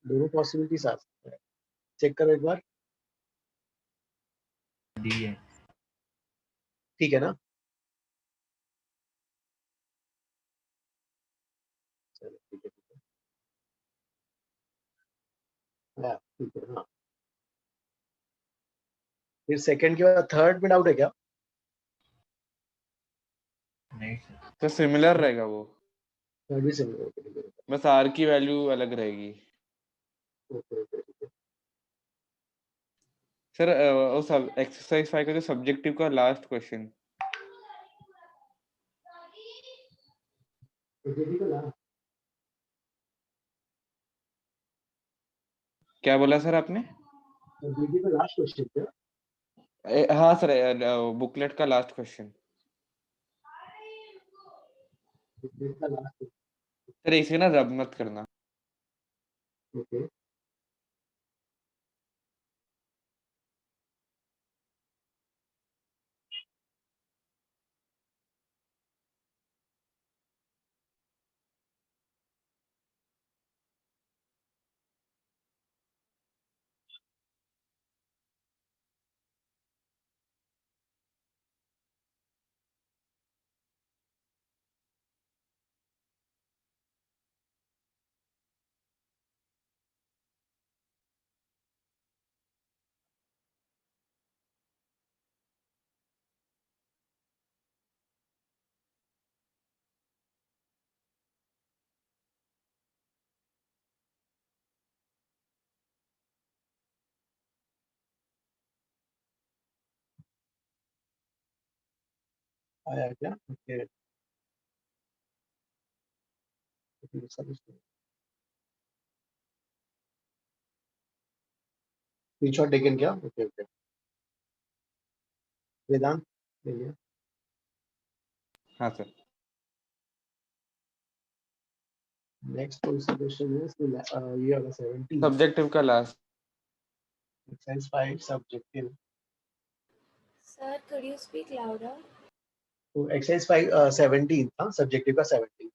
B: दोनों पॉसिबिलिटीज आ सकते हैं, चेक करो एक बार।
D: डी है।
B: ठीक है ना, चलो ठीक है हाँ, ठीक है हाँ। फिर सेकंड के बाद थर्ड में डाउट है क्या?
D: नहीं सर।
A: तो सिमिलर रहेगा वो,
B: थर्ड भी सिमिलर,
A: बस आर की वैल्यू अलग रहेगी। सर वो सब एक्सरसाइज 5 का जो सब्जेक्टिव का लास्ट क्वेश्चन, क्या बोला सर आपने?
B: लास्ट क्वेश्चन क्या?
A: हाँ सर, बुकलेट का लास्ट क्वेश्चन। सर इसे ना रब मत करना।
B: Okay. आया क्या? ओके, स्क्रीनशॉट टेकन क्या? ओके ओके, वेदांत ले लिया।
A: हाँ सर।
B: नेक्स्ट कौन सा क्वेश्चन है इसमें? ये वाला 17
A: सब्जेक्टिव का last.
B: Exercise 5 subjective.
H: Sir, could you speak louder?
B: तो एक्सरसाइज 5 17 था, सब्जेक्टिव का 17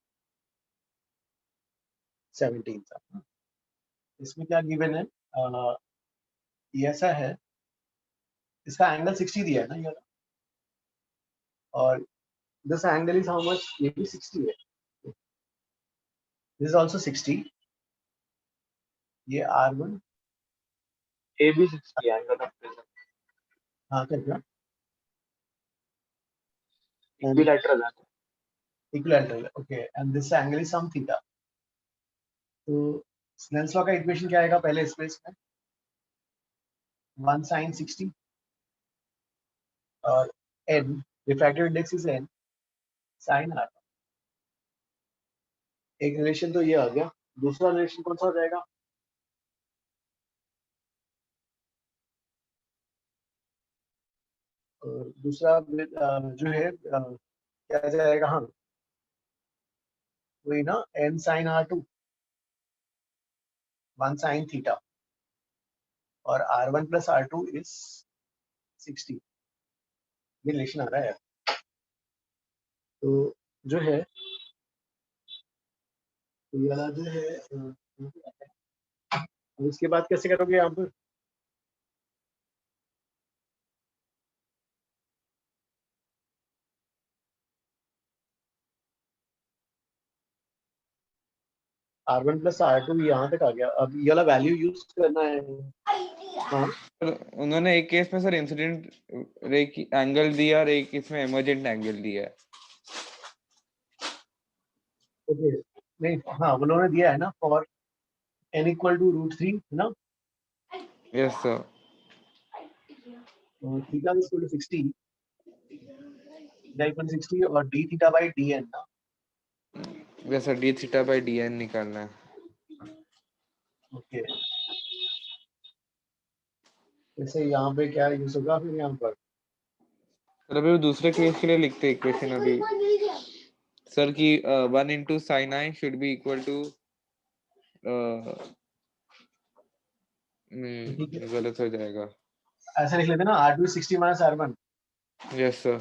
B: था। इसमें क्या गिवन है? ये ऐसा है, इसका एंगल 60 दिया है ना ये वाला, और this angle is how much? ये भी 60 है, दिस इज आल्सो 60। ये R1
J: A भी 60 एंगल ऑफ प्रिज्म
B: हाँ क्या?
J: इक्विलैटरल है।
B: Equilateral, okay, and this angle is some theta. तो स्नेल्स लॉ का इक्वेशन क्या आएगा पहले इसमें? 1 sin 60 और n refractive index is n sin r। एक रिलेशन तो ये आ गया, दूसरा रिलेशन कौन सा हो जाएगा? और दूसरा जो है क्या जाएगा? हाँ वही ना, n sin r2 1 sin theta और r1 plus r2 is 60। ये रिलेशन आ रहा है। तो जो है तो ये वाला जो है इसके बाद कैसे करोगे यहाँ पर? R1 plus R2 यहाँ तक आ गया, अब ये वाला वैल्यू यूज करना है। हाँ
A: उन्होंने एक केस में सर इंसिडेंट रे की एंगल दिया और एक इसमें इमर्जेंट एंगल दिया है।
B: ओके, नहीं हाँ उन्होंने दिया है ना, फॉर n इक्वल टू √3 है ना,
A: yes sir.
B: Theta is equal to 60, theta equal to 60 और d थीटा बाय dn ना।
A: Yes sir, d theta by dn निकालना है।
B: ओके, जैसे यहाँ पे क्या यूज होगा फिर यहाँ पर?
A: सर अभी वो दूसरे केस के लिए लिखते इक्वेशन अभी सर की 1 into sin I should be equal to गलत हो जाएगा।
B: ऐसा लिख लेते ना, R2 is 60 minus R1।
A: Yes sir.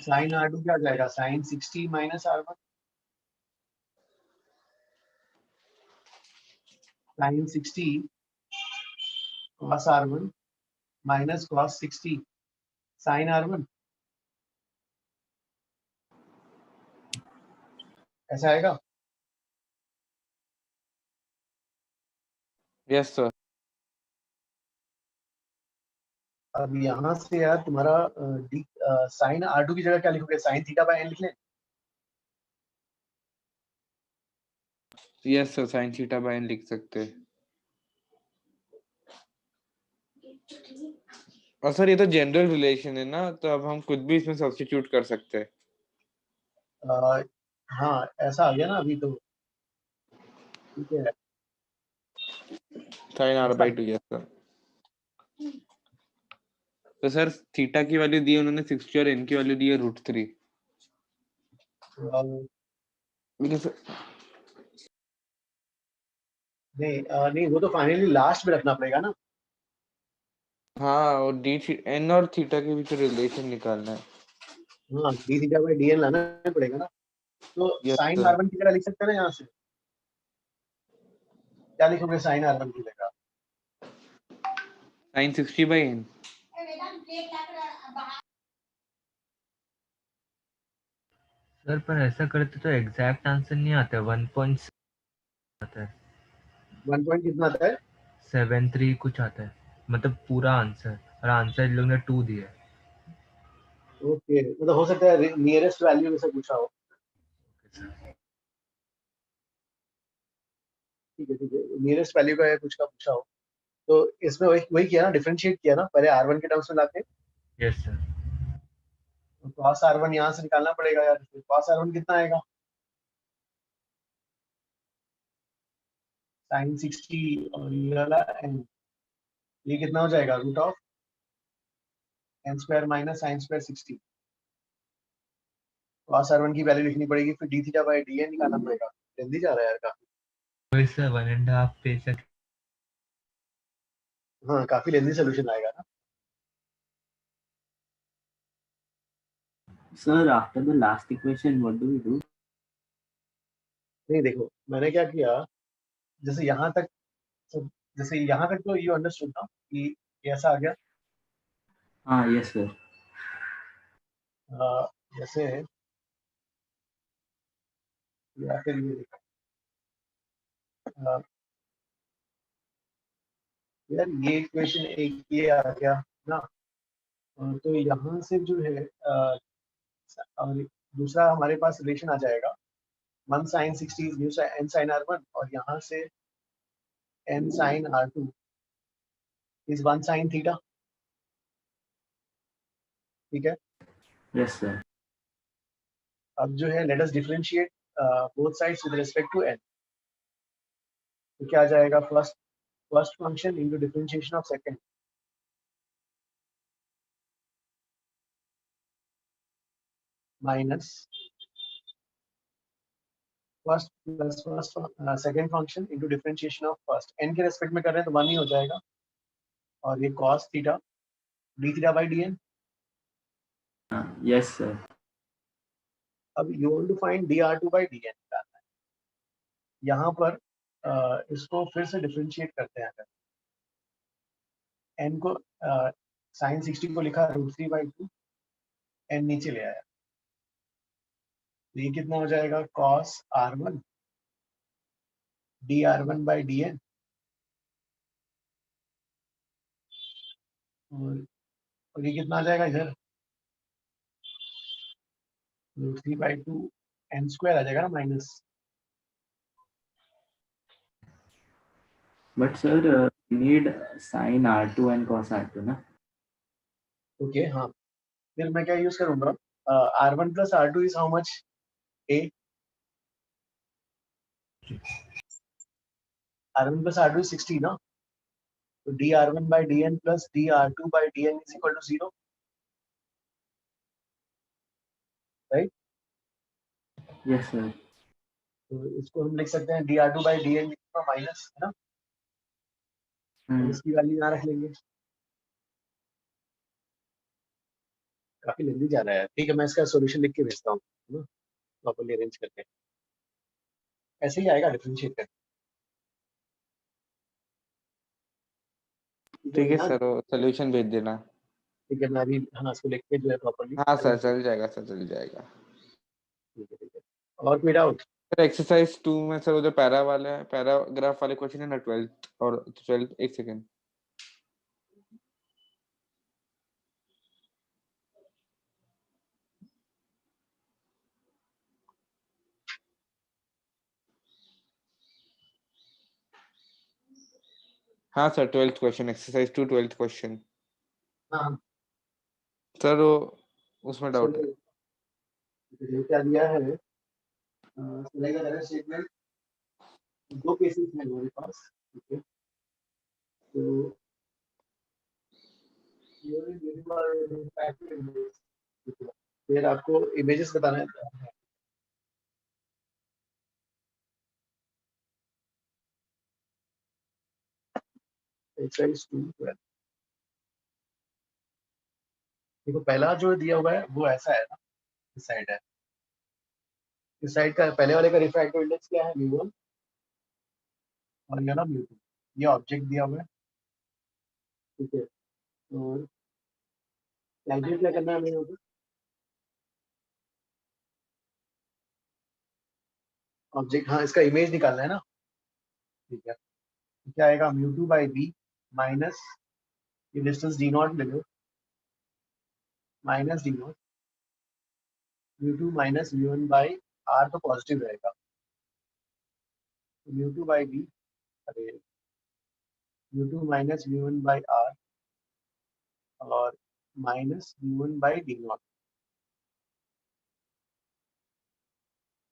B: sin R2 क्या जाएगा? sin 60 minus R1, sin 60 cos R1 minus cos 60 sin R1, ऐसा आएगा।
A: Yes sir.
B: अब यहाँ से यार तुम्हारा sin R2 की जगह क्या लिखोगे? sin थीटा बाय n लिख लें।
A: Yes sir, sin theta by n लिख सकते हैं। और सर ये तो जनरल रिलेशन है ना, तो अब हम खुद भी इसमें सब्स्टिट्यूट कर सकते हैं।
B: हाँ ऐसा आ गया ना अभी तो, ठीक है।
A: sin r by 2, yes sir. तो सर थीटा की वैल्यू दी उन्होंने 60 और n की वैल्यू दी है √3। लेकिन सर
B: नहीं वो तो फाइनली लास्ट में रखना पड़ेगा ना।
A: हाँ, और डी एन और थीटा के बीच रिलेशन निकालना है।
B: हाँ, D theta by D N लाना पड़ेगा ना। तो
A: Yes,
B: साइन
A: sir.
B: R1 की जगह लिख सकते हैं ना यहाँ से। क्या लिखोगे साइन R1 की जगह?
A: sin 60/n।
D: सर पर ऐसा करते तो एग्जैक्ट आंसर नहीं आता है, 1.7 आता है,
B: 1 पॉइंट कितना आता है?
D: 73 कुछ आता है, मतलब पूरा आंसर, और आंसर इन लोग ने 2 दिया है।
B: ओके, मतलब हो सकता है नियरेस्ट वैल्यू में से पूछा हो। ठीक है नियरेस्ट वैल्यू का कुछ का पूछा हो। तो इसमें वही किया ना, डिफरेंशिएट किया ना पहले R1 के टर्म्स में लाके।
D: Yes sir.
B: तो cos R1 यहाँ से निकालना पड़ेगा यार। cos R1 कितना आएगा? sin 60 और ये वाला n, ये कितना हो जाएगा? Root of n square minus sin square 60। cos R1 की वैल्यू लिखनी पड़ेगी, फिर d थीटा बाई dn निकालना पड़ेगा। जल्दी जा रहा है यार काफी।
D: वही सर 1.5 पेज तक।
B: हाँ, काफी लेंदी सोल्यूशन आएगा ना।
I: Sir, after the last equation, what do we do?
B: नहीं देखो मैंने क्या किया, जैसे यहाँ तक तो यू अंडरस्टूड ना कि कैसा आ गया।
I: Yes, sir.
B: जैसे या फिर ये देखो, यार ये इक्वेशन एक ये आ गया ना। तो यहाँ से जो है और दूसरा हमारे पास रिलेशन आ जाएगा 1 sin 60 is new n sin R1, और यहाँ से n sin R2 is 1 sin थीटा। ठीक है,
I: Yes, sir.
B: अब जो है let us differentiate both sides with respect to n। तो क्या आ जाएगा? First function into differentiation of second minus first plus second function into differentiation of first. n के रेस्पेक्ट में कर रहे हैं तो 1 ही हो जाएगा, और ये cos theta d theta by dn।
I: Yes, sir.
B: अब you want to find dr2 by dn निकालना है। यहाँ पर इसको फिर से डिफरेंशिएट करते हैं। अगर n को sin 60 को लिखा √3/2, n नीचे ले आया, तो ये कितना हो जाएगा? cos R1 dr1 by dn, और ये कितना आ जाएगा इधर? √3/2 n स्क्वायर आ जाएगा ना minus.
I: But sir, we need sin R2 and cos R2, na?
B: Okay हाँ, फिर मैं क्या यूज करूंगा? R1 plus R2 is how much? a। R1 plus R2 is 60 ना, तो dr1 by dn plus dr2 by dn is equal to 0, right?
I: Yes, sir.
B: तो इसको हम लिख सकते हैं dr2 बाई dn माइनस, है ना? तो इसकी वैल्यू यहाँ रख लेंगे। काफी लेंदी जा रहा है। ठीक है, मैं इसका सॉल्यूशन लिख के भेजता हूँ, है ना, प्रॉपर्ली अरेंज करके। ऐसे ही आएगा डिफरेंशिएट करके।
A: ठीक है
B: हाँ,
A: सर, वो सोल्यूशन भेज देना।
B: ठीक है, मैं अभी हाँ इसको लिख के जो है प्रॉपर्ली।
A: हाँ सर, चल जाएगा सर, चल जाएगा।
B: ठीक है। और कोई डाउट?
A: सर एक्सरसाइज 2 में सर उधर पैरा वाले पैराग्राफ वाले क्वेश्चन है ना, 12th और 12th। एक सेकंड। हाँ sir, 12th question, exercise 2 12th question.
B: हाँ
A: सर वो उसमें डाउट है।
B: ये क्या दिया है? Select the correct statement. दो केसेस हैं हमारे पास, ठीक है। तो फिर आपको इमेजेस बताना है। एक्सरसाइज 2 देखो पहला जो दिया हुआ है वो ऐसा है ना, इस साइड है, इस साइड का पहले वाले का रिफ्रैक्टिव इंडेक्स क्या है म्यू1 और ये ना म्यू2, ये ऑब्जेक्ट दिया हुआ है, ठीक है। और कैलकुलेट क्या करना है हमें यहाँ पे, ऑब्जेक्ट, हाँ इसका इमेज निकालना है ना, ठीक है। तो क्या आएगा म्यू2 बाई बी माइनस ये डिस्टेंस डी नॉट ले लो, minus D not mu minus mu by R, तो पॉजिटिव रहेगा, म्यू2 बाई बी, अरे mu minus mu by R और minus mu by D not.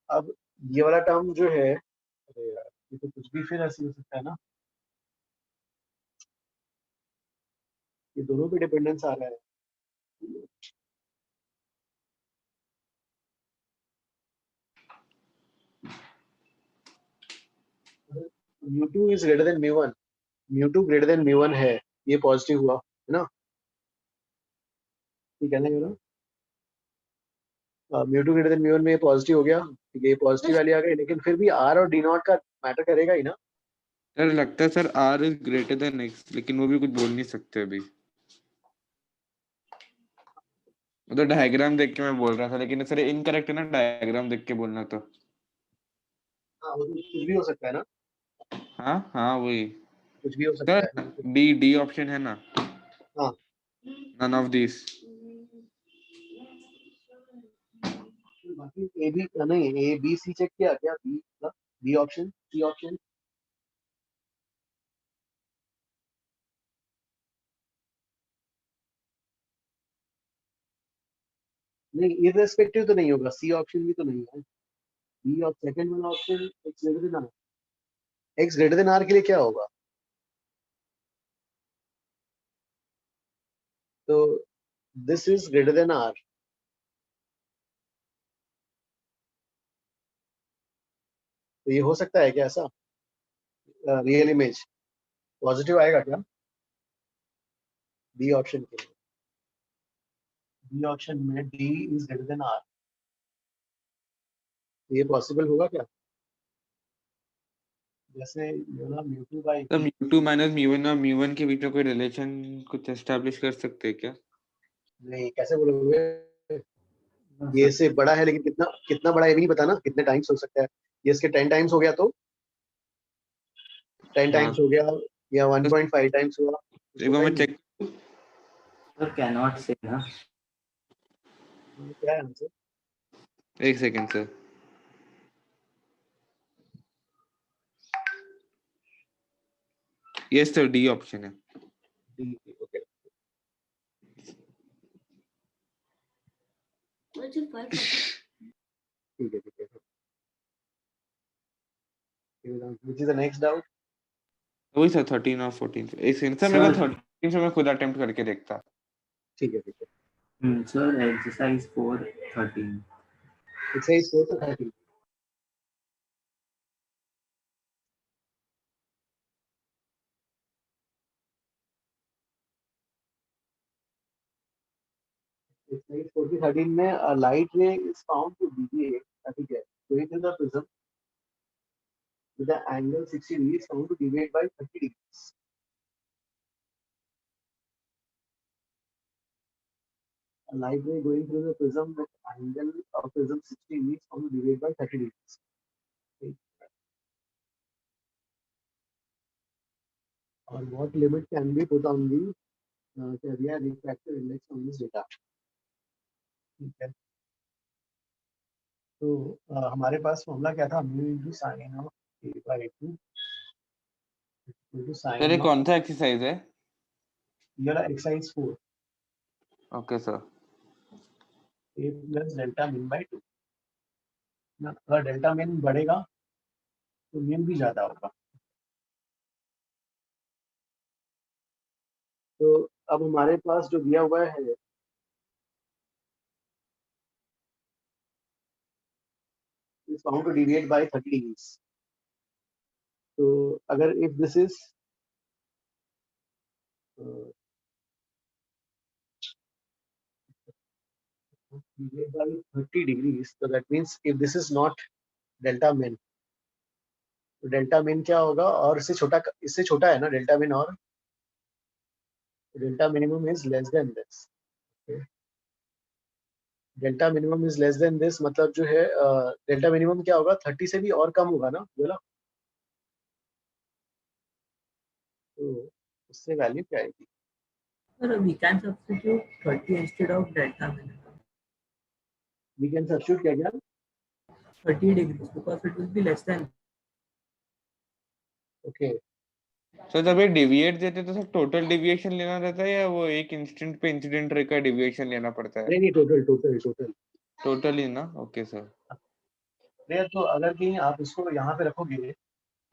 B: अब ये वाला टर्म जो है, अरे यार ये तो कुछ भी फिर ऐसे हो सकता है ना, ये दोनों पे डिपेंडेंस आ रहा है। Mu is greater than mu, mu greater than mu है, ये पॉजिटिव हुआ है ना, ये कहने का म्यू2 ग्रेटर देन म्यू1 में ये पॉजिटिव हो गया, ठीक है, ये पॉजिटिव वाली आ गई, लेकिन फिर भी आर और डी नॉट का मैटर करेगा ही ना।
A: सर लगता है sir R is greater than X, लेकिन वो भी कुछ बोल नहीं सकते अभी। वो तो डायग्राम देख के मैं बोल रहा था, लेकिन सर इनकरेक्ट है ना डायग्राम देख के बोलना तो।
B: हाँ वो तो कुछ भी हो सकता है ना,
A: हाँ हाँ वही
B: कुछ भी हो सकता
A: सर,
B: है।
A: डी डी ऑप्शन है ना,
B: हाँ
A: नन ऑफ दिस।
B: बाकी ए बी नहीं, ए बी सी चेक किया क्या, B B option, C option, नहीं इररेस्पेक्टिव तो नहीं होगा, सी ऑप्शन भी तो नहीं है, बी और सेकंड वाला option X greater than R, X greater than R के लिए क्या होगा, तो this is greater than R, तो ये हो सकता है क्या ऐसा, रियल इमेज पॉजिटिव आएगा क्या बी ऑप्शन के लिए, बी ऑप्शन में D is greater than R, ये पॉसिबल होगा क्या, जैसे म्यू2 बाई
A: सर म्यू2 माइनस म्यू1 और म्यू1 के बीच में कोई रिलेशन कुछ एस्टैब्लिश कर सकते हैं क्या?
B: नहीं, कैसे बोलोगे, ये से बड़ा है लेकिन कितना कितना बड़ा ये भी नहीं पता ना, कितने टाइम्स हो सकता है, ये इसके 10 टाइम्स हो गया तो 10 टाइम्स हो गया या 1.5 टाइम्स हुआ,
A: एक बार मैं चेक,
I: सर कैनॉट से ना,
B: क्या है आंसर,
A: एक second sir. Yes sir, D option है।
B: डी, ओके ठीक है ठीक है, which is the next doubt,
A: वही सर 13 और 14। एक सेकंड सर, मेरे को 13 से मैं खुद अटेम्प्ट करके देखता।
B: ठीक है ठीक है,
I: सर एक्सरसाइज 413,
B: एक्सरसाइज 4 तो 30, एक्सरसाइज 4 की 13 में लाइट रे इज फाउंड टू deviate, ठीक है, going through the prism with the angle 60 degrees found to deviate by 30 degrees. A light ray going through the prism with angle of prism 60 degrees found to deviate by 30 degrees. Okay. Or what limit can be put on the Carrier refractive index on this data? ठीक है, तो हमारे पास formula क्या था, mu into sine of A by 2 into
A: sir ये
B: sine of,
A: कौन सा exercise है?
B: ये वाला exercise 4,
A: okay sir.
B: A plus delta min by 2 ना, अगर डेल्टा मिन बढ़ेगा तो मिन भी ज्यादा होगा, तो अब हमारे पास जो दिया हुआ है is found to deviate by 30 degrees. तो अगर if this is Deviate by 30 degrees, so that means if this is not delta min, तो डेल्टा मिन क्या होगा, और इससे छोटा है ना डेल्टा मिन, और delta minimum is less than this. Delta minimum is less than this मतलब जो है डेल्टा मिनिमम क्या होगा, 30 से भी और कम होगा ना बोला, तो उससे वैल्यू क्या आएगी?
I: Sir, we can substitute 30 instead of delta minimum.
B: We can substitute क्या क्या
I: 30 degrees because it will be less than.
B: Okay
A: sir जब ये डेविएट देते तो सर टोटल डेविएशन लेना रहता है या वो एक इंस्टेंट पे इंसिडेंट रे का डेविएशन लेना पड़ता है?
B: नहीं टोटल
A: टोटल ही ना? Okay sir.
B: नहीं, तो अगर कहीं आप इसको यहाँ पे रखोगे,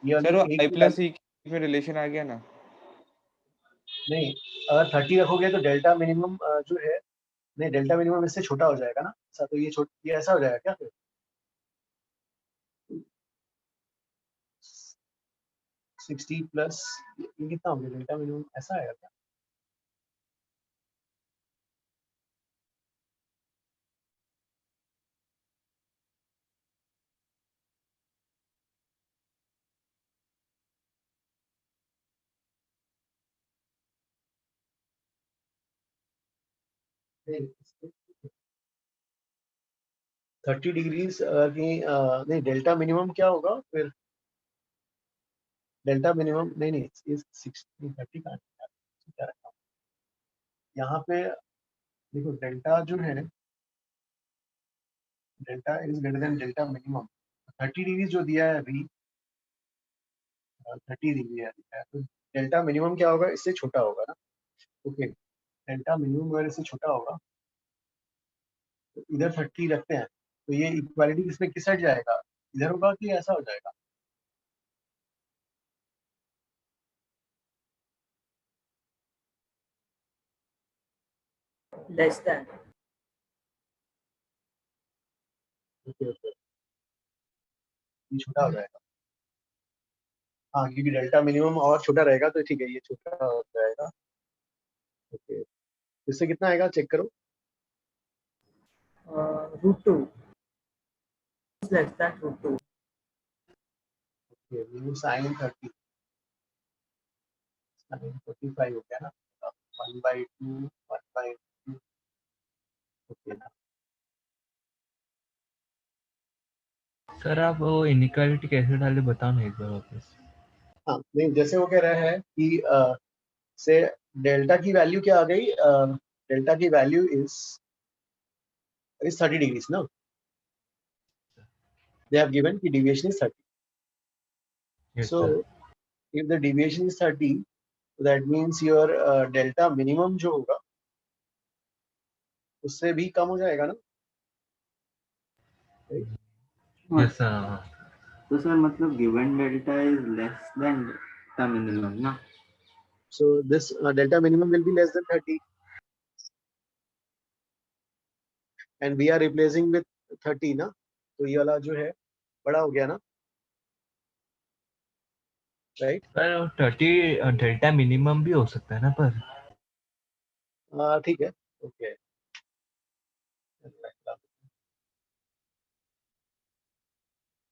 B: ये
A: सर वो
B: एक
A: आई
B: की
A: प्लस ई में रिलेशन आ गया ना?
B: नहीं, अगर 30 रखोगे तो डेल्टा मिनिमम जो है, नहीं डेल्टा मिनिमम इससे छोटा हो जाएगा ना, ऐसा तो ये ऐसा हो जाएगा क्या फिर? 60 प्लस ये कितना हो गया डेल्टा मिनिमम, ऐसा आएगा क्या? नहीं 30 डिग्रीज की नहीं, डेल्टा मिनिमम क्या होगा फिर? डेल्टा मिनिमम नहीं 30 का क्या रखा हूं? यहाँ पे देखो डेल्टा जो है, delta is greater then delta minimum. 30 degree जो दिया है अभी, 30 डिग्री है, तो डेल्टा मिनिमम क्या होगा, इससे छोटा होगा ना। ओके, डेल्टा मिनिमम अगर इससे छोटा होगा तो इधर 30 रखते हैं, तो ये इक्वालिटी इसमें किस साइड जाएगा, इधर होगा कि ऐसा हो जाएगा?
I: Less than.
B: ओके ये छोटा हो जाएगा, हाँ क्योंकि डेल्टा मिनिमम और छोटा रहेगा, तो ठीक है ये छोटा हो जाएगा। ओके, इससे कितना आएगा चेक करो।
I: √2 is less than √2.
B: Okay, minimum sine 30 sine 45 हो गया ना, 1/2 1/2। ओके
D: सर आप वो इनइक्वालिटी कैसे डाले बताओ ना एक बार वापस।
B: हाँ, नहीं जैसे वो कह रहा है कि से डेल्टा की वैल्यू क्या आ गई, डेल्टा की वैल्यू इज 30 डिग्रीज ना, they have given कि deviation is 30.
D: Yes,
B: So
D: sir.
B: if the deviation is 30, that means your delta minimum जो होगा उससे भी कम हो जाएगा ना?
D: Yes, sir.
I: तो सर मतलब given delta is less than delta minimum ना?
B: So this delta minimum will be less than 30, and we are replacing with 30 ना, तो ये वाला जो है बड़ा हो गया ना, राइट?
D: पर 30 डेल्टा मिनिमम भी हो सकता है ना पर।
B: ठीक है, ओके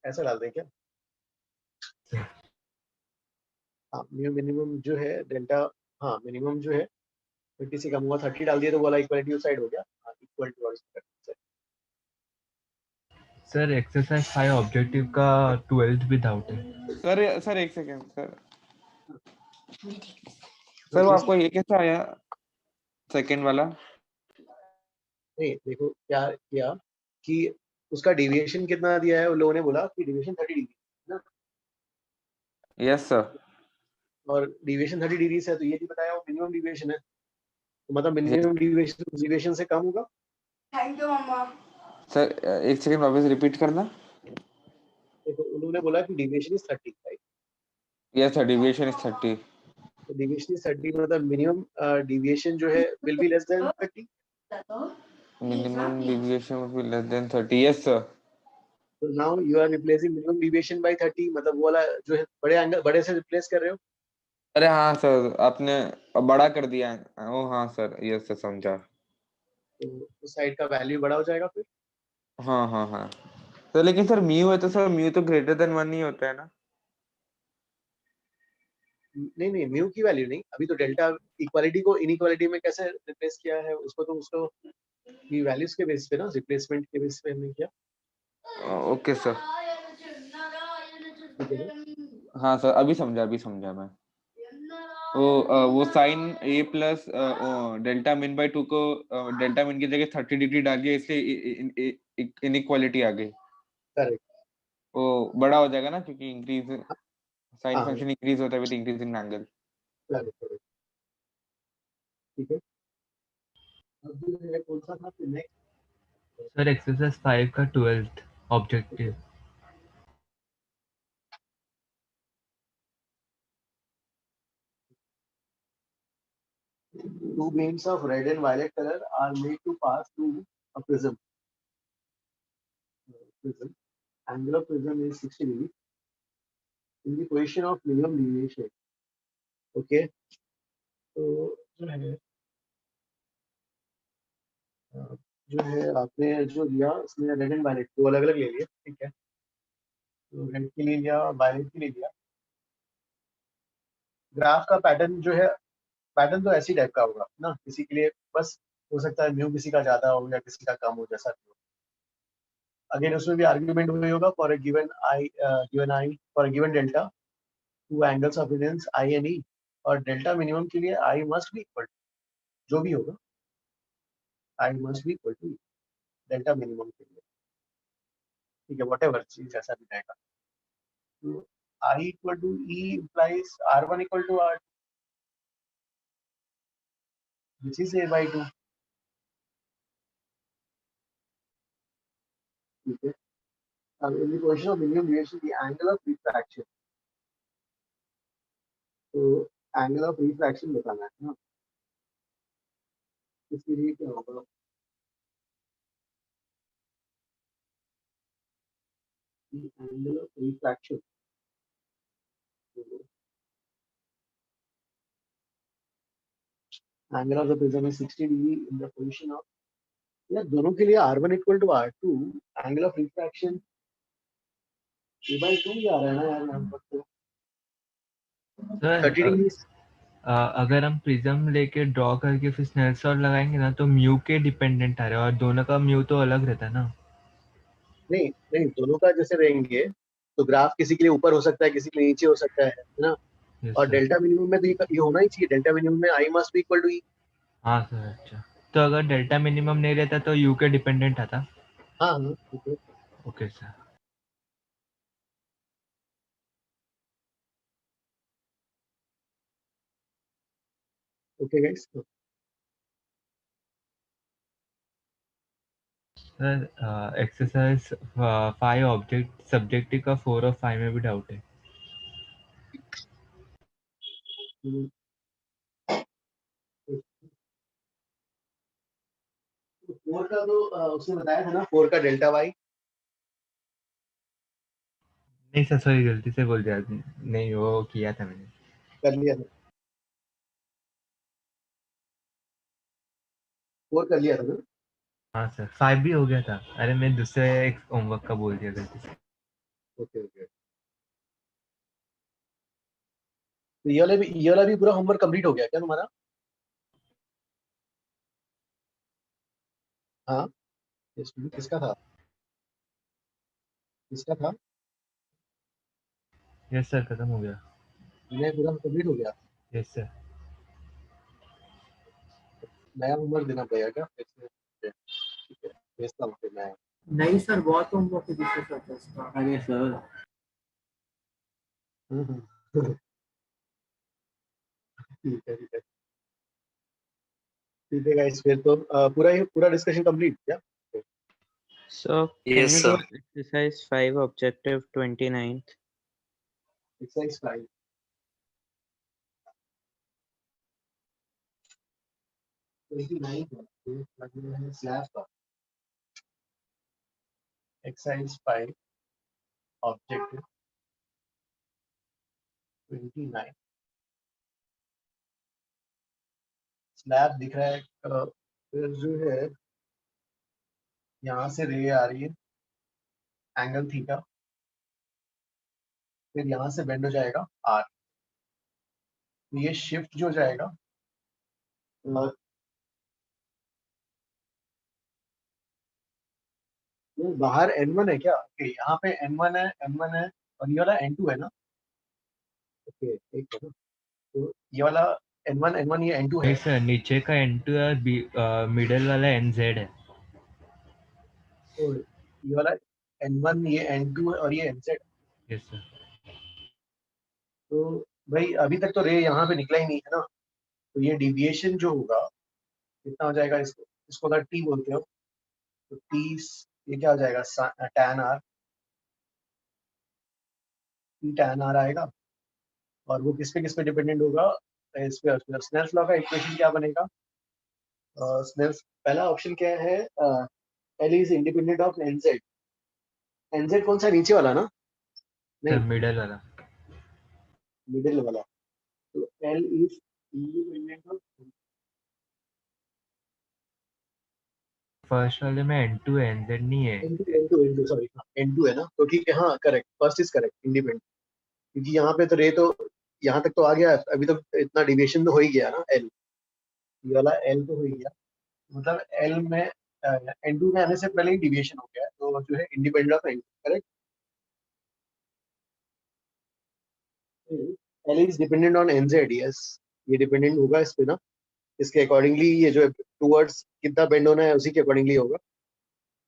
B: ऐसा डाल दें क्या? हाँ, मिनिमम जो है डेल्टा, हाँ मिनिमम जो है 30 से कम हुआ, 30 डाल दिया तो वाला इक्वलिटी साइड हो गया, हाँ equal to
D: sir exercise 5 objective का 12th भी डाउट है।
A: सर एक सेकंड सर वो आपको ये कैसा आया सेकंड वाला?
B: नहीं देखो क्या किया कि उसका डेविएशन कितना दिया है, उन लोगों ने बोला कि डेविएशन 30 डिग्री ना।
A: Yes sir.
B: और डेविएशन 30 डिग्री से है, तो ये नहीं बताया वो मिनिमम डेविएशन है, तो मतलब मिनिमम डेविएशन से कम होगा।
H: थैंक यू मम्मा।
A: सर एक सेकंड वापस रिपीट करना।
B: देखो उन्होंने बोला कि deviation is 30, right?
A: Yes sir, deviation is 30।
B: तो डेविएशन इज 30 मतलब मिनिमम डेविएशन जो है will be less than 30।
A: Minimum deviation will be less than 30। Yes sir.
B: तो now you are replacing minimum deviation by 30, मतलब वो वाला जो है बड़े एंगल बड़े से रिप्लेस कर रहे हो।
A: अरे हाँ सर, आपने बड़ा कर दिया है। ओ हाँ सर, ये सर समझा।
B: तो उस साइड का वैल्यू बड़ा हो जाएगा फिर।
A: हाँ हाँ हाँ सर, लेकिन सर म्यू है तो सर म्यू तो ग्रेटर देन 1 ही होता है ना।
B: नहीं नहीं, म्यू की वैल्यू नहीं, अभी तो डेल्टा इक्वालिटी को इनइक्वालिटी में कैसे रिप्लेस किया है उसको, तो उसको की वैल्यूज के बेस पे ना, रिप्लेसमेंट के बेस पे हमने किया।
A: Okay sir.
B: ठीक है ना?
A: हाँ सर, अभी समझा मैं। वो sine A plus delta min by 2 को डेल्टा मिन की जगह 30 डिग्री डाल दिया, इसलिए इनइक्वालिटी आ गई।
B: करेक्ट।
A: वो बड़ा हो जाएगा ना, क्योंकि इंक्रीज साइन
B: हाँ
A: फंक्शन इंक्रीज होता है with increase in angle.
B: Correct correct. ठीक है, अब जो है कौन सा था नेक्स्ट?
D: सर एक्सरसाइज 5 का 12th objective.
B: Two beams of red and violet color are made to pass through a prism. Prism. Angle of prism is 60 degrees. In the position of minimum deviation. Okay. तो जो है आपने जो लिया उसमें red and violet दो अलग अलग ले लिए, ठीक है। तो रेड के लिए लिया, वायलेट के लिए लिया। ग्राफ का पैटर्न जो है, पैटर्न तो ऐसी टाइप का होगा ना, किसी के लिए बस हो सकता है म्यू किसी का ज्यादा हो या किसी का कम हो, जैसा भी हो। अगेन उसमें भी आर्ग्यूमेंट वही होगा, for a given I for a given delta two angles of incidence I and E, और डेल्टा मिनिमम के लिए आई मस्ट बी इक्वल, जो भी होगा I must be equal to delta minimum के लिए, ठीक है, वट एवर चीज ऐसा भी रहेगा। तो I equal to E implies R one equal to R, which is A by two, ठीक है। अब in the question of minimum deviation the angle of refraction, तो एंगल ऑफ रिफ्रैक्शन बताना है ना, इसके लिए क्या होगा? Angle of refraction, angle of the prism is 60 degree in the position of, या दोनों के लिए R1 equal to R2, angle of refraction A by to ही आ रहा है ना यार यहाँ पर तो।
D: सर
B: 30 डिग्री
D: अगर हम प्रिज्म लेके ड्रॉ करके फिर स्नेल्स लॉ लगाएंगे ना, तो म्यू के डिपेंडेंट आ रहा है और दोनों का म्यू तो अलग रहता है ना।
B: नहीं नहीं, दोनों का जैसे रहेंगे तो ग्राफ किसी के लिए ऊपर हो सकता है, किसी के लिए नीचे हो सकता है ना।
D: यस
B: और
D: सर।
B: डेल्टा मिनिमम में तो ये होना ही चाहिए, डेल्टा मिनिमम में I must be equal to E.
D: हाँ सर, अच्छा। तो अगर डेल्टा मिनिमम नहीं रहता तो यू के डिपेंडेंट आता।
B: हाँ हाँ ठीक है।
D: Okay sir.
B: Okay guys,
D: sir exercise 5 object subjective का 4 और 5 में भी डाउट है।
B: फोर का तो उसने बताया था ना, फोर का डेल्टा वाई।
D: नहीं सर, सॉरी, गलती से बोल दिया। नहीं, वो किया था मैंने।
B: कर लिया था, फोर कर लिया था ना।
D: हाँ सर, 5 भी हो गया था। अरे मैं दूसरे एक होमवर्क का बोल दिया गलती से।
B: ओके ओके, तो ये वाला भी पूरा होमवर्क कंप्लीट हो गया क्या तुम्हारा? हाँ, किसका था, किसका था?
D: यस सर, खत्म हो गया।
B: मैं पूरा कंप्लीट हो गया।
D: Yes sir.
B: नया होमवर्क देना पड़ेगा क्या फिर से? ठीक है, भेजता हूँ फिर मैं।
I: नहीं सर, बहुत होमवर्क है दूसरे सब्जेक्ट्स का। अरे सर,
B: ठीक है ठीक है ठीक है गाइस, फिर तो पूरा डिस्कशन कंप्लीट क्या?
K: So can
E: Yes,
K: you
E: sir.
K: do exercise 5 objective 29th?
B: Exercise 5 29 slab का एक्सरसाइज 5 ऑब्जेक्टिव 29। स्लैब दिख रहा है, फिर जो है यहाँ से रे आ रही है एंगल थीटा, फिर यहाँ से बेंड हो जाएगा आर, तो ये शिफ्ट जो जाएगा ये बाहर n1 है क्या? ओके, यहाँ पे n1 है, m1 है और ये वाला n2 है ना? ओके, एक है ना, तो ये वाला n1 ये n2 है।
D: नहीं सर, नीचे का N2 है और मिडल वाला NZ है।
B: तो ये वाला n1 ये n2 है और ये nz।
D: Yes sir.
B: तो भाई अभी तक तो रे यहाँ पे निकला ही नहीं है ना, तो ये डिविएशन जो होगा कितना हो जाएगा, इसको अगर टी बोलते हो तो टी, ये क्या हो जाएगा, tan r, T tan r आएगा, और वो किस पे डिपेंडेंट होगा, इस पे स्नेल्स लॉ का इक्वेशन क्या बनेगा, स्नेल्स पहला ऑप्शन क्या है, एल इज इंडिपेंडेंट ऑफ एनजेड, एनजेड कौन सा, नीचे वाला ना,
D: सर
B: नहीं
D: मिडल वाला।
B: मिडिल वाला, तो L is independent of
D: first वाले में N2 है, NZ नहीं है।
B: N2 सॉरी, N2 है ना, तो ठीक है, हाँ correct, first is correct, independent, क्योंकि यहाँ पे तो रे तो यहाँ तक तो आ गया, अभी तो इतना डिविएशन तो हो ही गया ना, एल, ये वाला एल तो हो ही गया, मतलब एल में N2 में आने से पहले ही डिविएशन हो गया, तो जो है independent of N2, correct. L is dependent on NZ, yes, ये डिपेंडेंट होगा इस पे ना, इसके अकॉर्डिंगली ये जो है टूवर्ड्स कितना बेंड होना है उसी के अकॉर्डिंगली होगा,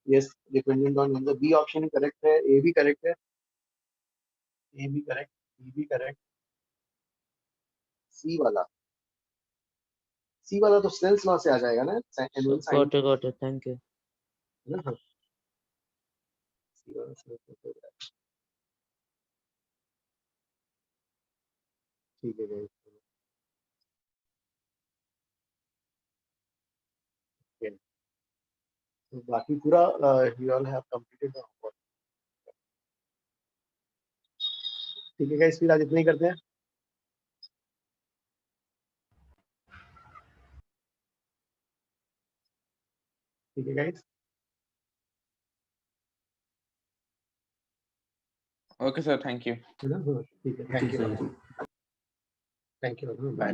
B: yes, dependent on NZ, B option correct है, ए भी करेक्ट है, ए भी करेक्ट, बी भी करेक्ट, सी वाला तो स्नेल्स लॉ से आ जाएगा ना, n1 sin
K: got it. Thank you.
B: है ना, हाँ, सी वाला Snell's law से हो जाएगा। ठीक है guys, okay. तो बाकी पूरा you all have completed the homework, ठीक है गाइस, फिर आज इतना ही करते हैं, ठीक है guys,
A: Okay, sir. Thank you.
B: है ना, हाँ, ठीक है, thank you,
I: sir.
B: Thank you, bye.